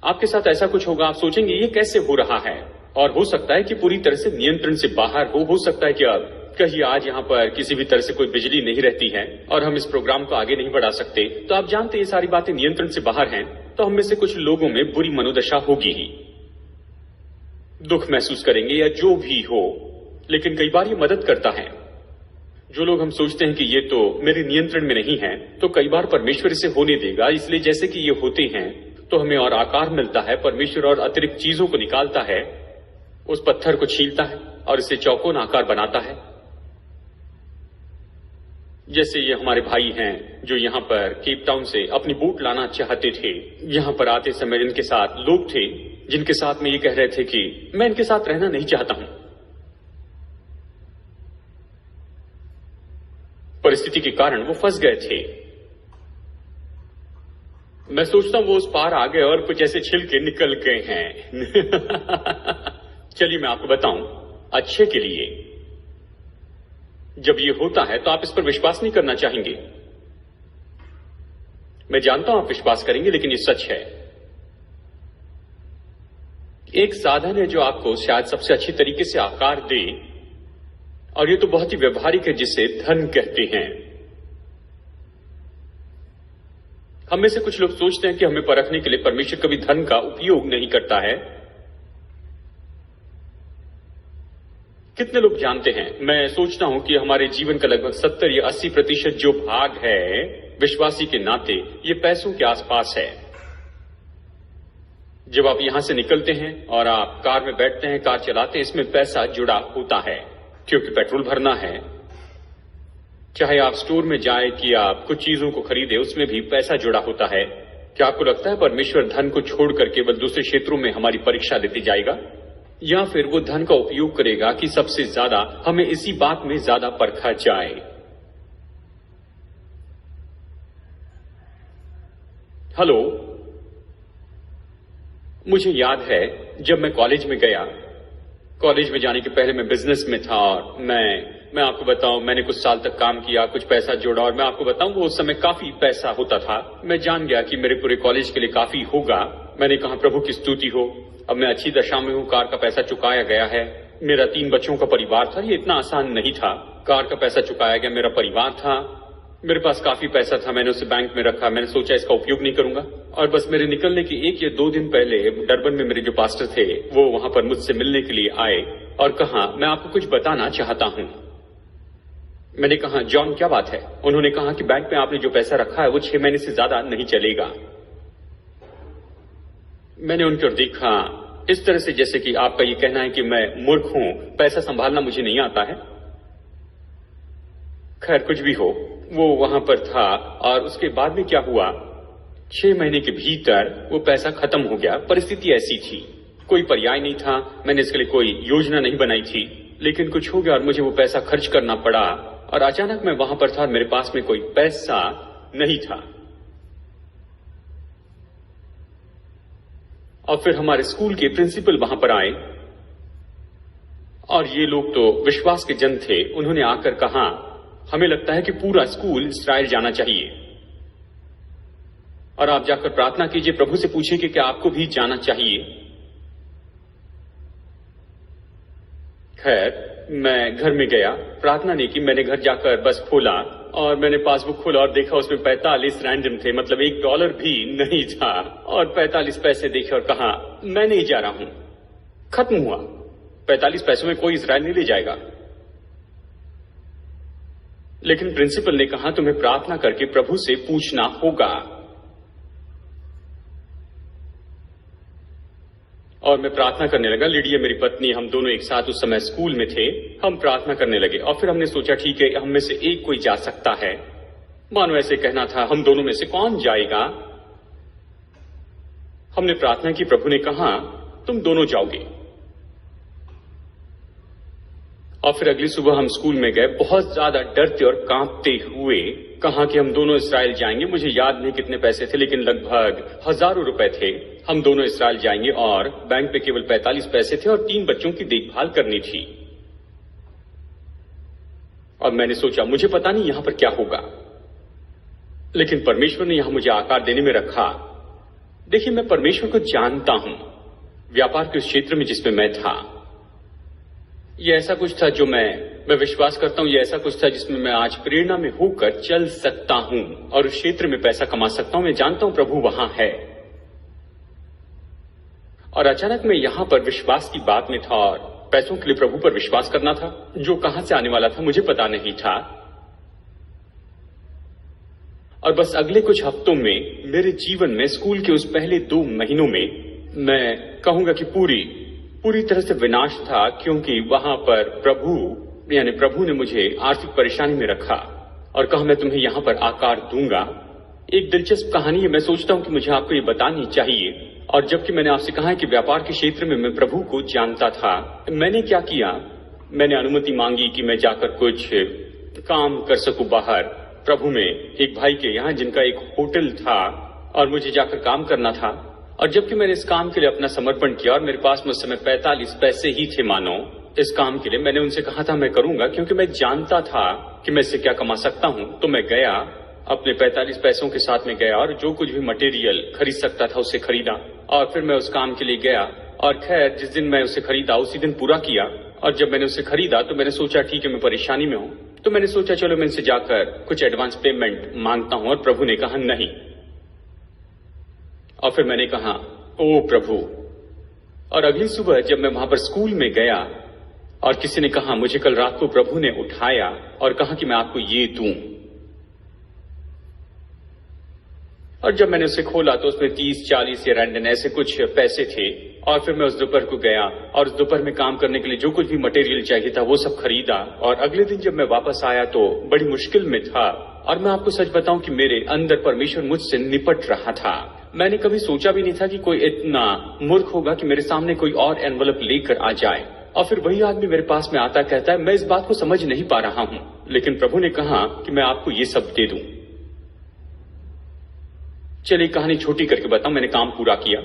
आपके साथ ऐसा कुछ होगा, आप सोचेंगे ये कैसे हो रहा है, और हो सकता है कि पूरी तरह से नियंत्रण से बाहर हो सकता है कि अब कहीं आज यहां पर किसी भी तरह से कोई बिजली नहीं रहती है और हम इस प्रोग्राम को आगे नहीं बढ़ा सकते। तो आप जानते ये सारी बातें नियंत्रण से बाहर हैं, तो हम में से कुछ लोगों में बुरी मनोदशा होगी ही, दुख महसूस करेंगे या जो भी हो। लेकिन कई बार ये मदद करता है। जो लोग हम सोचते हैं कि ये तो मेरे नियंत्रण में नहीं है, तो कई बार परमेश्वर इसे होने देगा। इसलिए जैसे कि ये होते हैं तो हमें और आकार मिलता है, परमेश्वर और अतिरिक्त चीजों को निकालता है, उस पत्थर को छीलता है और इसे चौकोन आकार बनाता है। जैसे ये हमारे भाई हैं जो यहां पर केप टाउन से अपनी बोट लाना चाहते थे। यहां पर आते समय इनके साथ लोग थे जिनके साथ में ये कह रहे थे कि मैं इनके साथ रहना नहीं चाहता हूं। परिस्थिति के कारण वो फंस गए थे। मैं सोचता हूं वो उस पार आ गए और कुछ ऐसे छिलके निकल गए हैं। चलिए मैं आपको बताऊं, अच्छे के लिए जब ये होता है तो आप इस पर विश्वास नहीं करना चाहेंगे। मैं जानता हूं आप विश्वास करेंगे, लेकिन ये सच है। एक साधन है जो आपको शायद सबसे अच्छी तरीके से आकार दे, और ये तो बहुत ही व्यवहारिक है, जिसे धन कहते हैं। हम में से कुछ लोग सोचते हैं कि हमें परखने के लिए परमेश्वर कभी धन का उपयोग नहीं करता है। कितने लोग जानते हैं, मैं सोचता हूं कि हमारे जीवन का लगभग 70 या 80% जो भाग है विश्वासी के नाते ये पैसों के आसपास है। जब आप यहां से निकलते हैं और आप कार में बैठते हैं, कार चलाते हैं, इसमें पैसा जुड़ा होता है क्योंकि पेट्रोल भरना है। चाहे आप स्टोर में जाए कि आप कुछ चीजों को खरीदे, उसमें भी पैसा जुड़ा होता है। क्या आपको लगता है परमेश्वर धन को छोड़कर केवल दूसरे क्षेत्रों में हमारी परीक्षा देती जाएगा, या फिर वो धन का उपयोग करेगा कि सबसे ज्यादा हमें इसी बात में ज्यादा परखा जाए? हेलो, मुझे याद है जब मैं कॉलेज में गया, कॉलेज में जाने के पहले मैं बिजनेस में था और मैं आपको बताऊं, मैंने कुछ साल तक काम किया, कुछ पैसा जोड़ा, और मैं आपको बताऊं वो उस समय काफी पैसा होता था। मैं जान गया कि मेरे पूरे कॉलेज के लिए काफी होगा। मैंने कहा प्रभु की स्तुति हो, अब मैं अच्छी दशा में हूं, कार का पैसा चुकाया गया है। मेरा 3 बच्चों का परिवार था, ये इतना आसान नहीं था। कार का पैसा चुकाया गया, मेरा परिवार था, मेरे पास काफी पैसा था, मैंने उसे बैंक में रखा। मैंने सोचा इसका उपयोग नहीं करूंगा, और बस मेरे निकलने के 1 या 2 दिन पहले डरबन में मेरे जो पास्टर थे वो वहां पर मुझसे मिलने के लिए आए और कहा मैं आपको कुछ बताना चाहता हूं। मैंने कहा जॉन क्या बात है? उन्होंने कहा कि बैंक में आपने जो पैसा रखा है वो 6 महीने से ज्यादा नहीं चलेगा। मैंने उनकी ओर देखा इस तरह से जैसे कि आपका ये कहना है कि मैं मूर्ख हूं, पैसा संभालना मुझे नहीं आता है। खैर कुछ भी हो, वो वहां पर था और उसके बाद में क्या हुआ, 6 महीने के भीतर वो पैसा खत्म हो गया। परिस्थिति ऐसी थी, कोई पर्याय नहीं था, मैंने इसके लिए कोई योजना नहीं बनाई थी, लेकिन कुछ हो गया और मुझे वो पैसा खर्च करना पड़ा। और अचानक मैं वहां पर था, मेरे पास में कोई पैसा नहीं था। और फिर हमारे स्कूल के प्रिंसिपल वहां पर आए और ये लोग तो विश्वास के जन थे। उन्होंने आकर कहा हमें लगता है कि पूरा स्कूल इस्राएल जाना चाहिए और आप जाकर प्रार्थना कीजिए, प्रभु से पूछिए कि क्या आपको भी जाना चाहिए। खैर मैं घर में गया, प्रार्थना नहीं की, मैंने घर जाकर बस खोला और मैंने पासबुक खोला और देखा उसमें 45 रैंडम थे, मतलब $1 भी नहीं था। और 45 पैसे देखे और कहा मैं नहीं जा रहा हूं। खत्म हुआ, 45 पैसों में कोई इस्राएल नहीं ले जाएगा। लेकिन प्रिंसिपल ने कहा तुम्हें प्रार्थना करके प्रभु से पूछना होगा। और मैं प्रार्थना करने लगा, लिडिया मेरी पत्नी, हम दोनों एक साथ उस समय स्कूल में थे। हम प्रार्थना करने लगे और फिर हमने सोचा ठीक है हम में से एक कोई जा सकता है। मानो ऐसे कहना था हम दोनों में से कौन जाएगा। हमने प्रार्थना की, प्रभु ने कहा तुम दोनों जाओगे। और फिर अगली सुबह हम स्कूल में गए, बहुत ज्यादा डरते और कांपते हुए कहा कि हम दोनों इस्राएल जाएंगे। मुझे याद नहीं कितने पैसे थे, लेकिन लगभग हजारों रुपए थे। हम दोनों इस्राएल जाएंगे और बैंक में केवल 45 पैसे थे और 3 बच्चों की देखभाल करनी थी। और मैंने सोचा मुझे पता नहीं यहां पर क्या होगा, लेकिन परमेश्वर ने यहां मुझे आकार देने में रखा। देखिए मैं परमेश्वर को जानता हूं। व्यापार के उस क्षेत्र में जिसमें मैं था, ये ऐसा कुछ था जो मैं विश्वास करता हूं, ये ऐसा कुछ था जिसमें मैं आज प्रेरणा में होकर चल सकता हूं और उस क्षेत्र में पैसा कमा सकता हूं। मैं जानता हूं प्रभु वहां है। और अचानक मैं यहां पर विश्वास की बात में था और पैसों के लिए प्रभु पर विश्वास करना था, जो कहां से आने वाला था मुझे पता नहीं था। और बस अगले कुछ हफ्तों में मेरे जीवन में स्कूल के उस पहले 2 महीनों में मैं कहूंगा कि पूरी तरह से विनाश था, क्योंकि वहां पर प्रभु ने मुझे आर्थिक परेशानी में रखा और कहा मैं तुम्हें यहां पर आकार दूंगा। एक दिलचस्प कहानी है, मैं सोचता हूं कि मुझे आपको ये बतानी चाहिए। और जबकि मैंने आपसे कहा है कि व्यापार के क्षेत्र में मैं प्रभु को जानता था, मैंने क्या किया, मैंने अनुमति मांगी कि मैं जाकर कुछ काम कर सकूं बाहर। प्रभु में एक भाई के यहाँ जिनका एक होटल था और मुझे जाकर काम करना था। और जबकि मैंने इस काम के लिए अपना समर्पण किया और मेरे पास में उस समय 45 पैसे ही थे मानो इस काम के लिए, मैंने उनसे कहा था मैं करूंगा, क्योंकि मैं जानता था कि मैं इससे क्या कमा सकता हूं। तो मैं गया, अपने 45 पैसों के साथ में गया और जो कुछ भी मटेरियल खरीद सकता था उसे खरीदा और फिर मैं उस काम के लिए गया। और खैर जिस दिन मैं उसे खरीदा उसी दिन पूरा किया। और जब मैंने उसे खरीदा तो मैंने सोचा ठीक है मैं परेशानी में हूं, तो मैंने सोचा चलो मैं इनसे जाकर कुछ एडवांस पेमेंट मांगता हूं। और प्रभु ने कहा नहीं, और फिर मैंने कहा, ओ प्रभु। और अगली सुबह जब मैं वहां पर स्कूल में गया और किसी ने कहा, मुझे कल रात को प्रभु ने उठाया और कहा कि मैं आपको ये दूं। और जब मैंने उसे खोला तो उसमें 30-40 या रैंडम ऐसे कुछ पैसे थे। और फिर मैं उस दोपहर को गया और उस दोपहर में काम करने के लिए जो कुछ भी मटेरियल चाहिए था वो सब खरीदा। और अगले दिन जब मैं वापस आया तो बड़ी मुश्किल में था। और मैं आपको सच बताऊं कि मेरे अंदर परमेश्वर मुझसे निपट रहा था। मैंने कभी सोचा भी नहीं था कि कोई इतना मूर्ख होगा कि मेरे सामने कोई और एनवलप लेकर आ जाए और फिर वही आदमी मेरे पास में आता कहता है, मैं इस बात को समझ नहीं पा रहा हूं, लेकिन प्रभु ने कहा कि मैं आपको ये सब दे दूं। चलिए कहानी छोटी करके बताऊं, मैंने काम पूरा किया।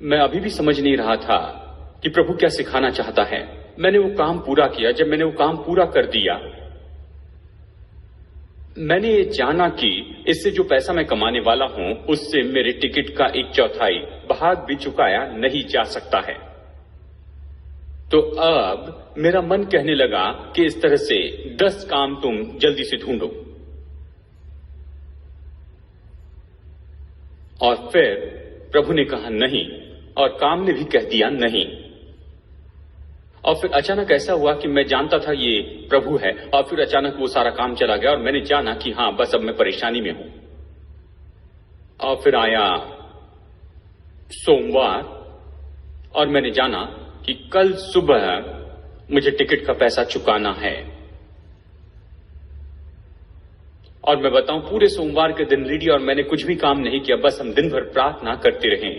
मैं अभी भी समझ नहीं रहा था कि प्रभु क्या सिखाना चाहता है। मैंने वो काम पूरा किया। जब मैंने वो काम पूरा कर दिया, मैंने ये जाना कि इससे जो पैसा मैं कमाने वाला हूं उससे मेरे टिकट का 1/4 भाग भी चुकाया नहीं जा सकता है। तो अब मेरा मन कहने लगा कि इस तरह से 10 काम तुम जल्दी से ढूंढो। और फिर प्रभु ने कहा नहीं और काम ने भी कह दिया नहीं। और फिर अचानक ऐसा हुआ कि मैं जानता था ये प्रभु है और फिर अचानक वो सारा काम चला गया और मैंने जाना कि हाँ बस अब मैं परेशानी में हूं। और फिर आया सोमवार और मैंने जाना कि कल सुबह मुझे टिकट का पैसा चुकाना है। और मैं बताऊं, पूरे सोमवार के दिन लीडी और मैंने कुछ भी काम नहीं किया, बस हम दिन भर प्रार्थना करते रहे।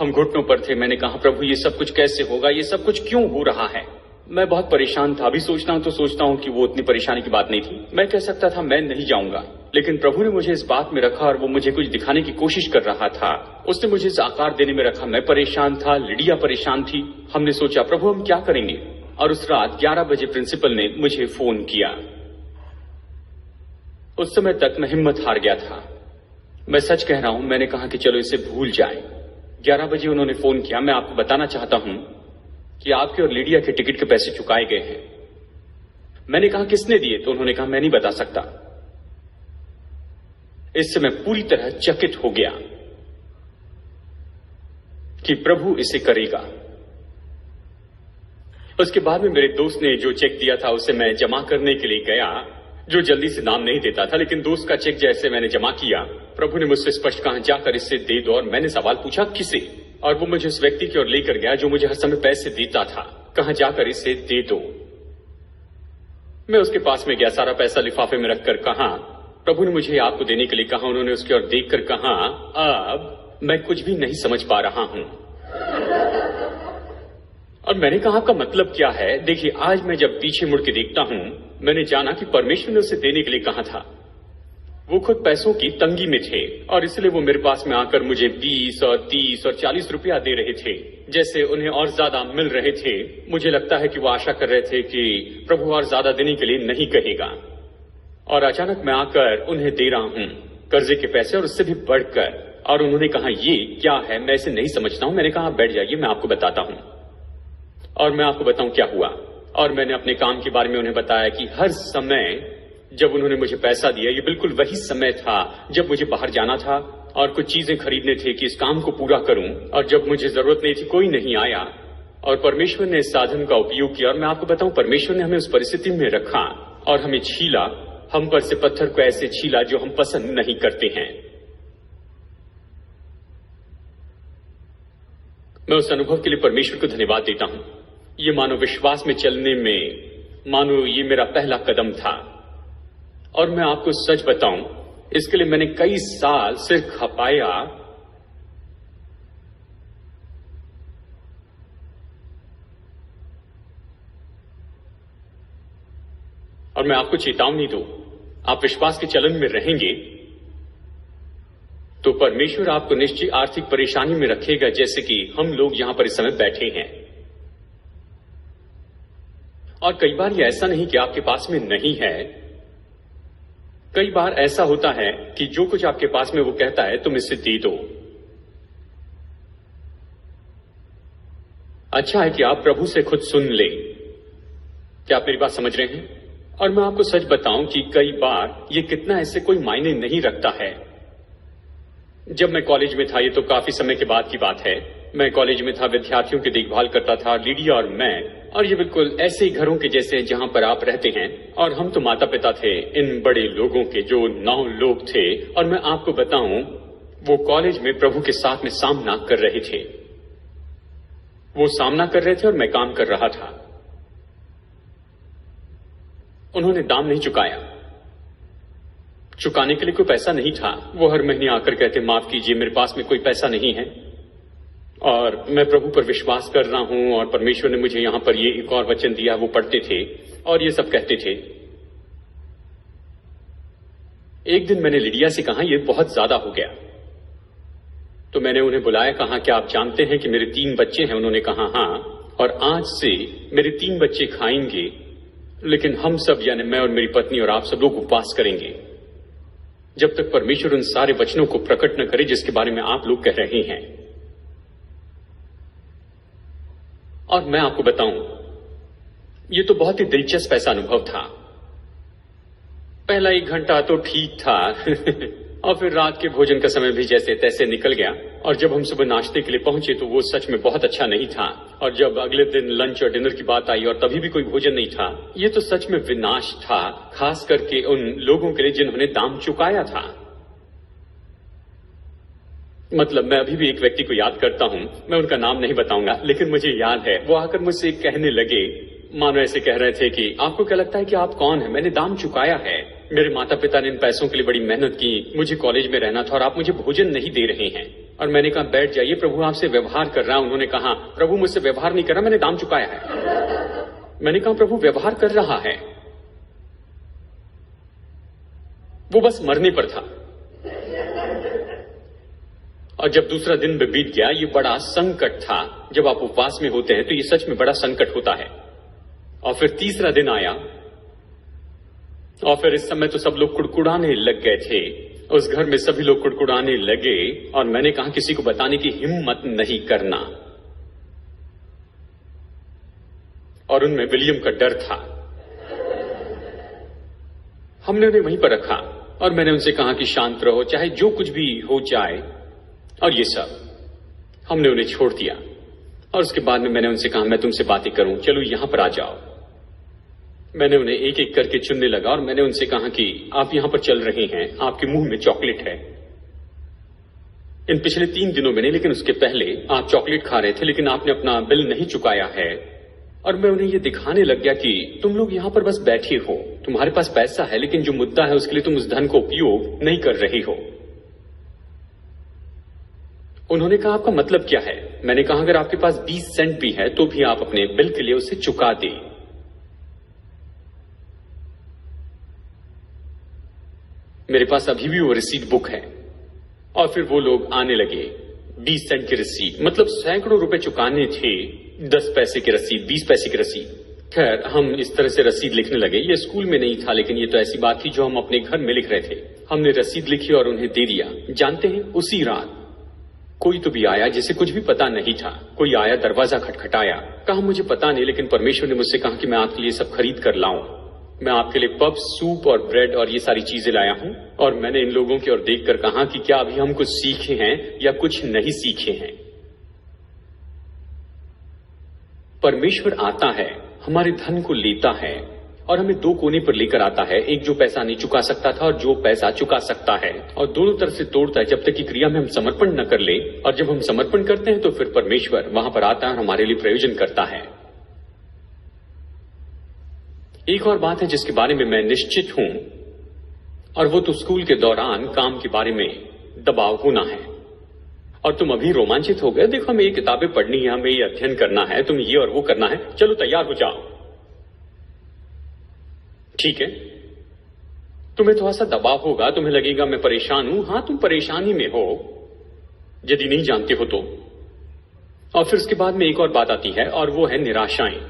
हम घुटनों पर थे। मैंने कहा, प्रभु ये सब कुछ कैसे होगा, ये सब कुछ क्यों हो रहा है। मैं बहुत परेशान था। अभी सोचता हूं तो सोचता हूं कि वो इतनी परेशानी की बात नहीं थी। मैं कह सकता था मैं नहीं जाऊंगा, लेकिन प्रभु ने मुझे इस बात में रखा और वो मुझे कुछ दिखाने की कोशिश कर रहा था। उसने मुझे इस आकार देने में रखा। मैं परेशान था, लिडिया परेशान थी। हमने सोचा प्रभु हम क्या करेंगे। और उस रात 11 बजे प्रिंसिपल ने मुझे फोन किया। उस समय तक मैं हिम्मत हार गया था। मैं सच कह रहा हूं, मैंने कहा कि चलो इसे भूल जाए। 11 बजे उन्होंने फोन किया। मैं आपको बताना चाहता हूं कि आपके और लीडिया के टिकट के पैसे चुकाए गए हैं। मैंने कहा किसने दिए, तो उन्होंने कहा मैं नहीं बता सकता। इससे मैं पूरी तरह चकित हो गया कि प्रभु इसे करेगा। उसके बाद में मेरे दोस्त ने जो चेक दिया था उसे मैं जमा करने के लिए गया, जो जल्दी से नाम नहीं देता था, लेकिन दोस्त का चेक जैसे मैंने जमा किया, प्रभु ने मुझसे स्पष्ट कहा जाकर इसे दे दो। और मैंने सवाल पूछा किसे, और वो मुझे उस व्यक्ति की ओर लेकर गया जो मुझे हर समय पैसे देता था। कहा जाकर इसे दे दो। मैं उसके पास में गया, सारा पैसा लिफाफे में रखकर कहा प्रभु ने मुझे आपको देने के लिए कहा। उन्होंने उसकी ओर देखकर कहा अब मैं कुछ भी नहीं समझ पा रहा हूं। और मैंने कहा आपका मतलब क्या है। देखिए आज मैं जब पीछे मुड़ के देखता हूं, मैंने जाना कि परमेश्वर ने उसे देने के लिए कहा था। वो खुद पैसों की तंगी में थे और इसलिए वो मेरे पास में आकर मुझे 20 और 30 और 40 रुपया दे रहे थे, जैसे उन्हें और ज्यादा मिल रहे थे। मुझे लगता है कि वो आशा कर रहे थे कि प्रभु और ज्यादा देने के लिए नहीं कहेगा। और अचानक मैं आकर उन्हें दे रहा हूं कर्जे के पैसे और उससे भी बढ़कर। और उन्होंने कहा ये क्या है, मैं इसे नहीं समझता हूं। मैंने कहा बैठ जाइए, मैं आपको बताता हूं। और मैं आपको बताऊं क्या हुआ। और मैंने अपने काम के बारे में उन्हें बताया कि हर समय जब उन्होंने मुझे पैसा दिया, ये बिल्कुल वही समय था जब मुझे बाहर जाना था और कुछ चीजें खरीदने थे कि इस काम को पूरा करूं। और जब मुझे जरूरत नहीं थी कोई नहीं आया और परमेश्वर ने इस साधन का उपयोग किया। और मैं आपको बताऊं, परमेश्वर ने हमें उस परिस्थिति में रखा और हमें छीला, हम पर से पत्थर को ऐसे छीला जो हम पसंद नहीं करते हैं। मैं उस अनुभव के लिए परमेश्वर को धन्यवाद देता हूं। ये मानो विश्वास में चलने में, मानो ये मेरा पहला कदम था। और मैं आपको सच बताऊं, इसके लिए मैंने कई साल सिर खपाया। और मैं आपको चेतावनी दूं, आप विश्वास के चलन में रहेंगे तो परमेश्वर आपको निश्चित आर्थिक परेशानी में रखेगा, जैसे कि हम लोग यहां पर इस समय बैठे हैं। और कई बार ये ऐसा नहीं कि आपके पास में नहीं है। कई बार ऐसा होता है कि जो कुछ आपके पास में वो कहता है तुम इसे दे दो। अच्छा है कि आप प्रभु से खुद सुन ले। क्या आप मेरी बात समझ रहे हैं। और मैं आपको सच बताऊं कि कई बार ये कितना ऐसे कोई मायने नहीं रखता है। जब मैं कॉलेज में था, ये तो काफी समय के बाद की बात है, मैं कॉलेज में था, विद्यार्थियों की देखभाल करता था, लीडिया और मैं, और ये बिल्कुल ऐसे ही घरों के जैसे जहां पर आप रहते हैं, और हम तो माता पिता थे इन बड़े लोगों के जो 9 लोग थे। और मैं आपको बताऊं, वो कॉलेज में प्रभु के साथ में सामना कर रहे थे। वो सामना कर रहे थे और मैं काम कर रहा था। उन्होंने दाम नहीं चुकाया, चुकाने के लिए कोई पैसा नहीं था। वो हर महीने आकर कहते, माफ कीजिए, मेरे पास में कोई पैसा नहीं है और मैं प्रभु पर विश्वास कर रहा हूं और परमेश्वर ने मुझे यहां पर ये एक और वचन दिया। वो पढ़ते थे और ये सब कहते थे। एक दिन मैंने लिडिया से कहा, ये बहुत ज्यादा हो गया। तो मैंने उन्हें बुलाया, कहा क्या आप जानते हैं कि मेरे 3 बच्चे हैं? उन्होंने कहा हाँ, और आज से मेरे 3 बच्चे खाएंगे, लेकिन हम सब यानी मैं और मेरी पत्नी और आप सब लोग उपवास करेंगे जब तक परमेश्वर उन सारे वचनों को प्रकट न करे जिसके बारे में आप लोग कह रहे हैं। और मैं आपको बताऊं, ये तो बहुत ही दिलचस्प ऐसा अनुभव था। पहला 1 घंटा तो ठीक था और फिर रात के भोजन का समय भी जैसे तैसे निकल गया। और जब हम सुबह नाश्ते के लिए पहुंचे तो वो सच में बहुत अच्छा नहीं था। और जब अगले दिन लंच और डिनर की बात आई और तभी भी कोई भोजन नहीं था, ये तो सच में विनाश था, खास करके उन लोगों के लिए जिन्होंने दाम चुकाया था। मतलब मैं अभी भी एक व्यक्ति को याद करता हूं, मैं उनका नाम नहीं बताऊंगा, लेकिन मुझे याद है वो आकर मुझसे कहने लगे, मानो ऐसे कह रहे थे कि आपको क्या लगता है कि आप कौन है? मैंने दाम चुकाया है। मेरे माता पिता ने इन पैसों के लिए बड़ी मेहनत की, मुझे कॉलेज में रहना था और आप मुझे भोजन नहीं दे रहे हैं। और मैंने कहा बैठ जाइए, प्रभु आपसे व्यवहार कर रहा है। उन्होंने कहा प्रभु मुझसे व्यवहार नहीं कर रहा, मैंने दाम चुकाया है। मैंने कहा प्रभु व्यवहार कर रहा है, वो बस मरने पर था। और जब दूसरा दिन भी बीत गया, ये बड़ा संकट था। जब आप उपवास में होते हैं तो ये सच में बड़ा संकट होता है। और फिर तीसरा दिन आया और फिर इस समय तो सब लोग कुड़कुड़ाने लग गए थे। उस घर में सभी लोग कुड़कुड़ाने लगे और मैंने कहा किसी को बताने की हिम्मत नहीं करना। और उनमें विलियम का डर था। हमने उन्हें वहीं पर रखा और मैंने उनसे कहा कि शांत रहो, चाहे जो कुछ भी हो जाए। और ये सब हमने उन्हें छोड़ दिया। और उसके बाद में मैंने उनसे कहा मैं तुमसे बातें करूं, चलो यहां पर आ जाओ। मैंने उन्हें एक एक करके चुनने लगा और मैंने उनसे कहा कि आप यहां पर चल रहे हैं, आपके मुंह में चॉकलेट है। इन पिछले 3 दिनों में नहीं, लेकिन उसके पहले आप चॉकलेट खा रहे थे, लेकिन आपने अपना बिल नहीं चुकाया है। और मैं उन्हें यह दिखाने लग गया कि तुम लोग यहां पर बस बैठे हो, तुम्हारे पास पैसा है, लेकिन जो मुद्दा है उसके लिए तुम उस धन को उपयोग नहीं कर रहे हो। उन्होंने कहा आपका मतलब क्या है? मैंने कहा अगर आपके पास 20 सेंट भी है तो भी आप अपने बिल के लिए उसे चुका दें। मेरे पास अभी भी वो रिसीट बुक है। और फिर वो लोग आने लगे, 20 सेंट की रसीद, मतलब सैकड़ों रुपए चुकाने थे। 10 पैसे की रसीद, 20 पैसे की रसीद। खैर हम इस तरह से रसीद लिखने लगे। ये स्कूल में नहीं था, लेकिन ये तो ऐसी बात थी जो हम अपने घर में लिख रहे थे। हमने रसीद लिखी और उन्हें दे दिया। जानते हैं उसी रात कोई तो भी आया जिसे कुछ भी पता नहीं था। कोई आया, दरवाजा खटखटाया, कहा मुझे पता नहीं, लेकिन परमेश्वर ने मुझसे कहा कि मैं आपके लिए सब खरीद कर लाऊं। मैं आपके लिए पफ, सूप और ब्रेड और ये सारी चीजें लाया हूं। और मैंने इन लोगों की ओर देखकर कहा कि क्या अभी हम कुछ सीखे हैं या कुछ नहीं सीखे हैं। परमेश्वर आता है, हमारे धन को लेता है और हमें 2 कोने पर लेकर आता है। एक जो पैसा नहीं चुका सकता था और जो पैसा चुका सकता है, और दोनों तरफ से तोड़ता है जब तक कि क्रिया में हम समर्पण न कर ले। और जब हम समर्पण करते हैं तो फिर परमेश्वर वहां पर आता है और हमारे लिए प्रयोजन करता है। एक और बात है जिसके बारे में मैं निश्चित हूं, और वो तो स्कूल के दौरान काम के बारे में दबाव होना है। और तुम अभी रोमांचित हो गए, देखो हमें ये किताबें पढ़नी है, हमें ये अध्ययन करना है, तुम ये और वो करना है, चलो तैयार हो जाओ। ठीक है, तुम्हें थोड़ा सा दबाव होगा, तुम्हें लगेगा मैं परेशान हूं। हां, तुम परेशानी में हो यदि नहीं जानते हो तो। और फिर उसके बाद में एक और बात आती है और वो है निराशाएं।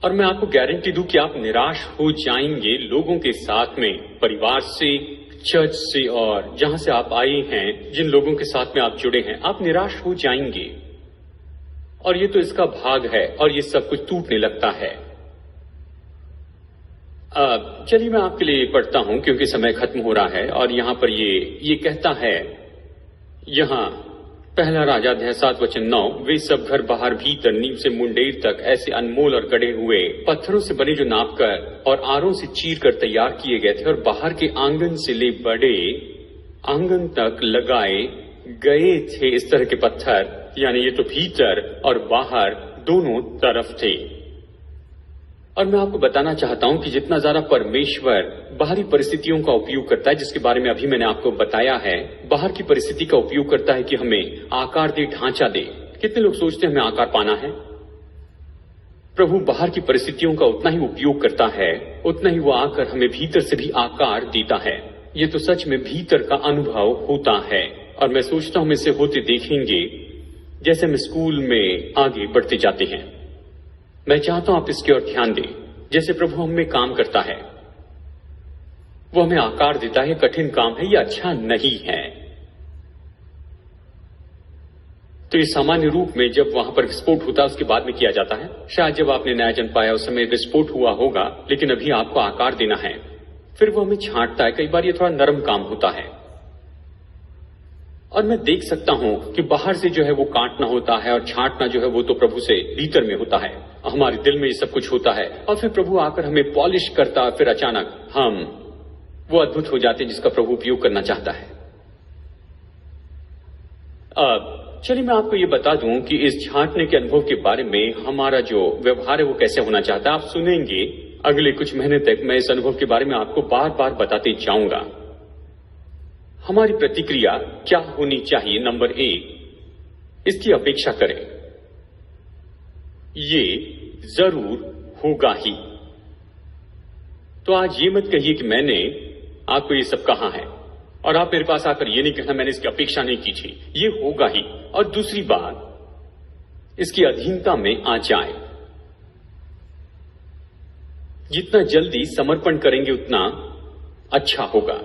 और मैं आपको गारंटी दूं कि आप निराश हो जाएंगे लोगों के साथ में, परिवार से, चर्च से, और जहां से आप आए हैं, जिन लोगों के साथ में आप जुड़े हैं, आप निराश हो जाएंगे। और ये तो इसका भाग है और ये सब कुछ टूटने लगता है। चलिए मैं आपके लिए पढ़ता हूं क्योंकि समय खत्म हो रहा है। और यहां पर ये कहता है यहाँ पहला राजा अध्याय 7 वचन 9, वे सब घर बाहर भीतर नींव से मुंडेर तक ऐसे अनमोल और गढ़े हुए पत्थरों से बने जो नाप कर और आरों से चीर कर तैयार किए गए थे, और बाहर के आंगन से ले बड़े आंगन तक लगाए गए थे इस तरह के पत्थर, यानी ये तो भीतर और बाहर दोनों तरफ थे। और मैं आपको बताना चाहता हूं कि जितना ज्यादा परमेश्वर बाहरी परिस्थितियों का उपयोग करता है, जिसके बारे में अभी मैंने आपको बताया है, बाहर की परिस्थिति का उपयोग करता है कि हमें आकार दे, ढांचा दे। कितने लोग सोचते हैं हमें आकार पाना है? प्रभु बाहर की परिस्थितियों का उतना ही उपयोग करता है, उतना ही वो आकर हमें भीतर से भी आकार देता है। ये तो सच में भीतर का अनुभव होता है, और मैं सोचता हूं हम इसे होते देखेंगे जैसे हम स्कूल में आगे बढ़ते जाते हैं। मैं चाहता हूं आप इसकी ओर ध्यान दें। जैसे प्रभु हम में काम करता है, वो हमें आकार देता है। कठिन काम है, ये अच्छा नहीं है। तो ये सामान्य रूप में जब वहां पर विस्फोट होता है उसके बाद में किया जाता है। शायद जब आपने नया जन्म पाया उस समय विस्फोट हुआ होगा, लेकिन अभी आपको आकार देना है। फिर वो हमें छांटता है। कई बार ये थोड़ा नरम काम होता है, और मैं देख सकता हूं कि बाहर से जो है वो काटना होता है और छांटना जो है वो तो प्रभु से भीतर में होता है। हमारे दिल में ये सब कुछ होता है, और फिर प्रभु आकर हमें पॉलिश करता है। फिर अचानक हम वो अद्भुत हो जाते हैं जिसका प्रभु उपयोग करना चाहता है। अब चलिए मैं आपको ये बता दूं कि इस छांटने के अनुभव के बारे में हमारा जो व्यवहार है वो कैसे होना चाहता है। आप सुनेंगे अगले कुछ महीने तक मैं इस अनुभव के बारे में आपको बार बार बताते जाऊंगा। हमारी प्रतिक्रिया क्या होनी चाहिए? नंबर 1, इसकी अपेक्षा करें। ये जरूर होगा ही। तो आज ये मत कहिए कि मैंने आपको ये सब कहा है, और आप मेरे पास आकर ये नहीं कहना मैंने इसकी अपेक्षा नहीं की थी। ये होगा ही। और दूसरी बात, इसकी अधीनता में आ जाए। जितना जल्दी समर्पण करेंगे उतना अच्छा होगा।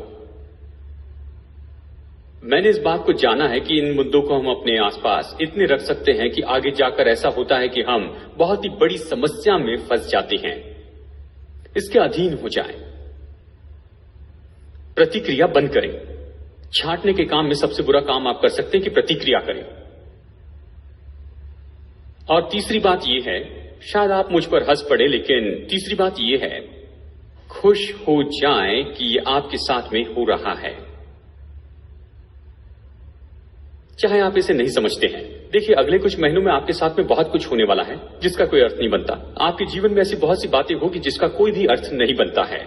मैंने इस बात को जाना है कि इन मुद्दों को हम अपने आसपास इतने रख सकते हैं कि आगे जाकर ऐसा होता है कि हम बहुत ही बड़ी समस्या में फंस जाते हैं। इसके अधीन हो जाएं। प्रतिक्रिया बंद करें। छांटने के काम में सबसे बुरा काम आप कर सकते हैं कि प्रतिक्रिया करें। और तीसरी बात यह है, शायद आप मुझ पर हंस पड़े, लेकिन तीसरी बात यह है, खुश हो जाएं कि यह आपके साथ में हो रहा है, चाहे आप इसे नहीं समझते हैं। देखिए, अगले कुछ महीनों में आपके साथ में बहुत कुछ होने वाला है जिसका कोई अर्थ नहीं बनता। आपके जीवन में ऐसी बहुत सी बातें होगी जिसका कोई भी अर्थ नहीं बनता है।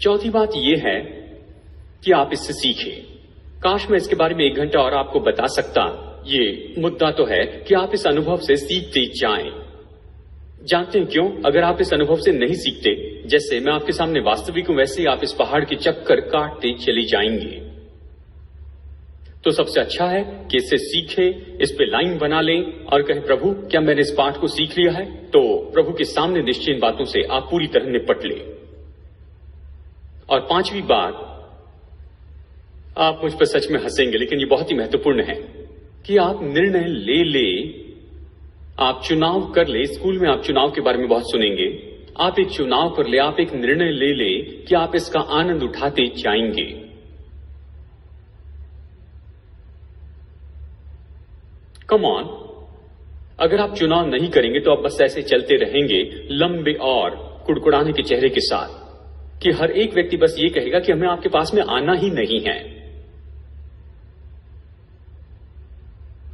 चौथी बात यह है कि आप इससे सीखें। काश मैं इसके बारे में 1 घंटा और आपको बता सकता। ये मुद्दा तो है कि आप इस अनुभव से सीखते जाएं। जानते हैं क्यों? अगर आप इस अनुभव से नहीं सीखते, जैसे मैं आपके सामने वास्तविक हूं, वैसे ही आप इस पहाड़ के चक्कर काटते चले जाएंगे। तो सबसे अच्छा है कि इससे सीखे, इस पे लाइन बना लें और कहें, प्रभु क्या मैंने इस पाठ को सीख लिया है? तो प्रभु के सामने निश्चय इन बातों से आप पूरी तरह निपट लें। और 5वीं बात, आप मुझ पर सच में हंसेंगे, लेकिन ये बहुत ही महत्वपूर्ण है कि आप निर्णय ले। आप चुनाव कर ले। स्कूल में आप चुनाव के बारे में बहुत सुनेंगे। आप एक चुनाव कर ले, आप एक निर्णय ले कि आप इसका आनंद उठाते जाएंगे। कम ऑन, अगर आप चुनाव नहीं करेंगे तो आप बस ऐसे चलते रहेंगे लंबे और कुड़कुड़ाने के चेहरे के साथ, कि हर एक व्यक्ति बस ये कहेगा कि हमें आपके पास में आना ही नहीं है।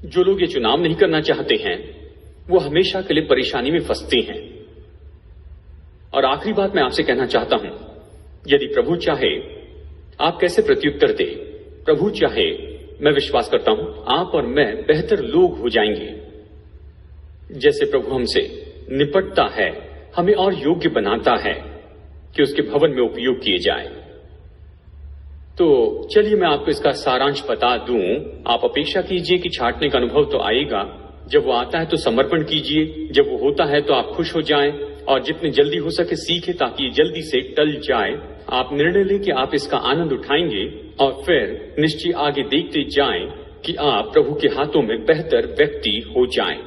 जो लोग ये चुनाव नहीं करना चाहते हैं वो हमेशा के लिए परेशानी में फंसते हैं। और आखिरी बात मैं आपसे कहना चाहता हूं, यदि प्रभु चाहे आप कैसे प्रत्युत्तर दे। प्रभु चाहे, मैं विश्वास करता हूं आप और मैं बेहतर लोग हो जाएंगे। जैसे प्रभु हमसे निपटता है, हमें और योग्य बनाता है कि उसके भवन में उपयोग किए जाए। तो चलिए मैं आपको इसका सारांश बता दूं। आप अपेक्षा कीजिए कि छांटने का अनुभव तो आएगा। जब वो आता है तो समर्पण कीजिए। जब वो होता है तो आप खुश हो जाएं, और जितने जल्दी हो सके सीखें ताकि ये जल्दी से टल जाए। आप निर्णय लें कि आप इसका आनंद उठाएंगे, और फिर निश्चय आगे देखते जाएं कि आप प्रभु के हाथों में बेहतर व्यक्ति हो जाएं।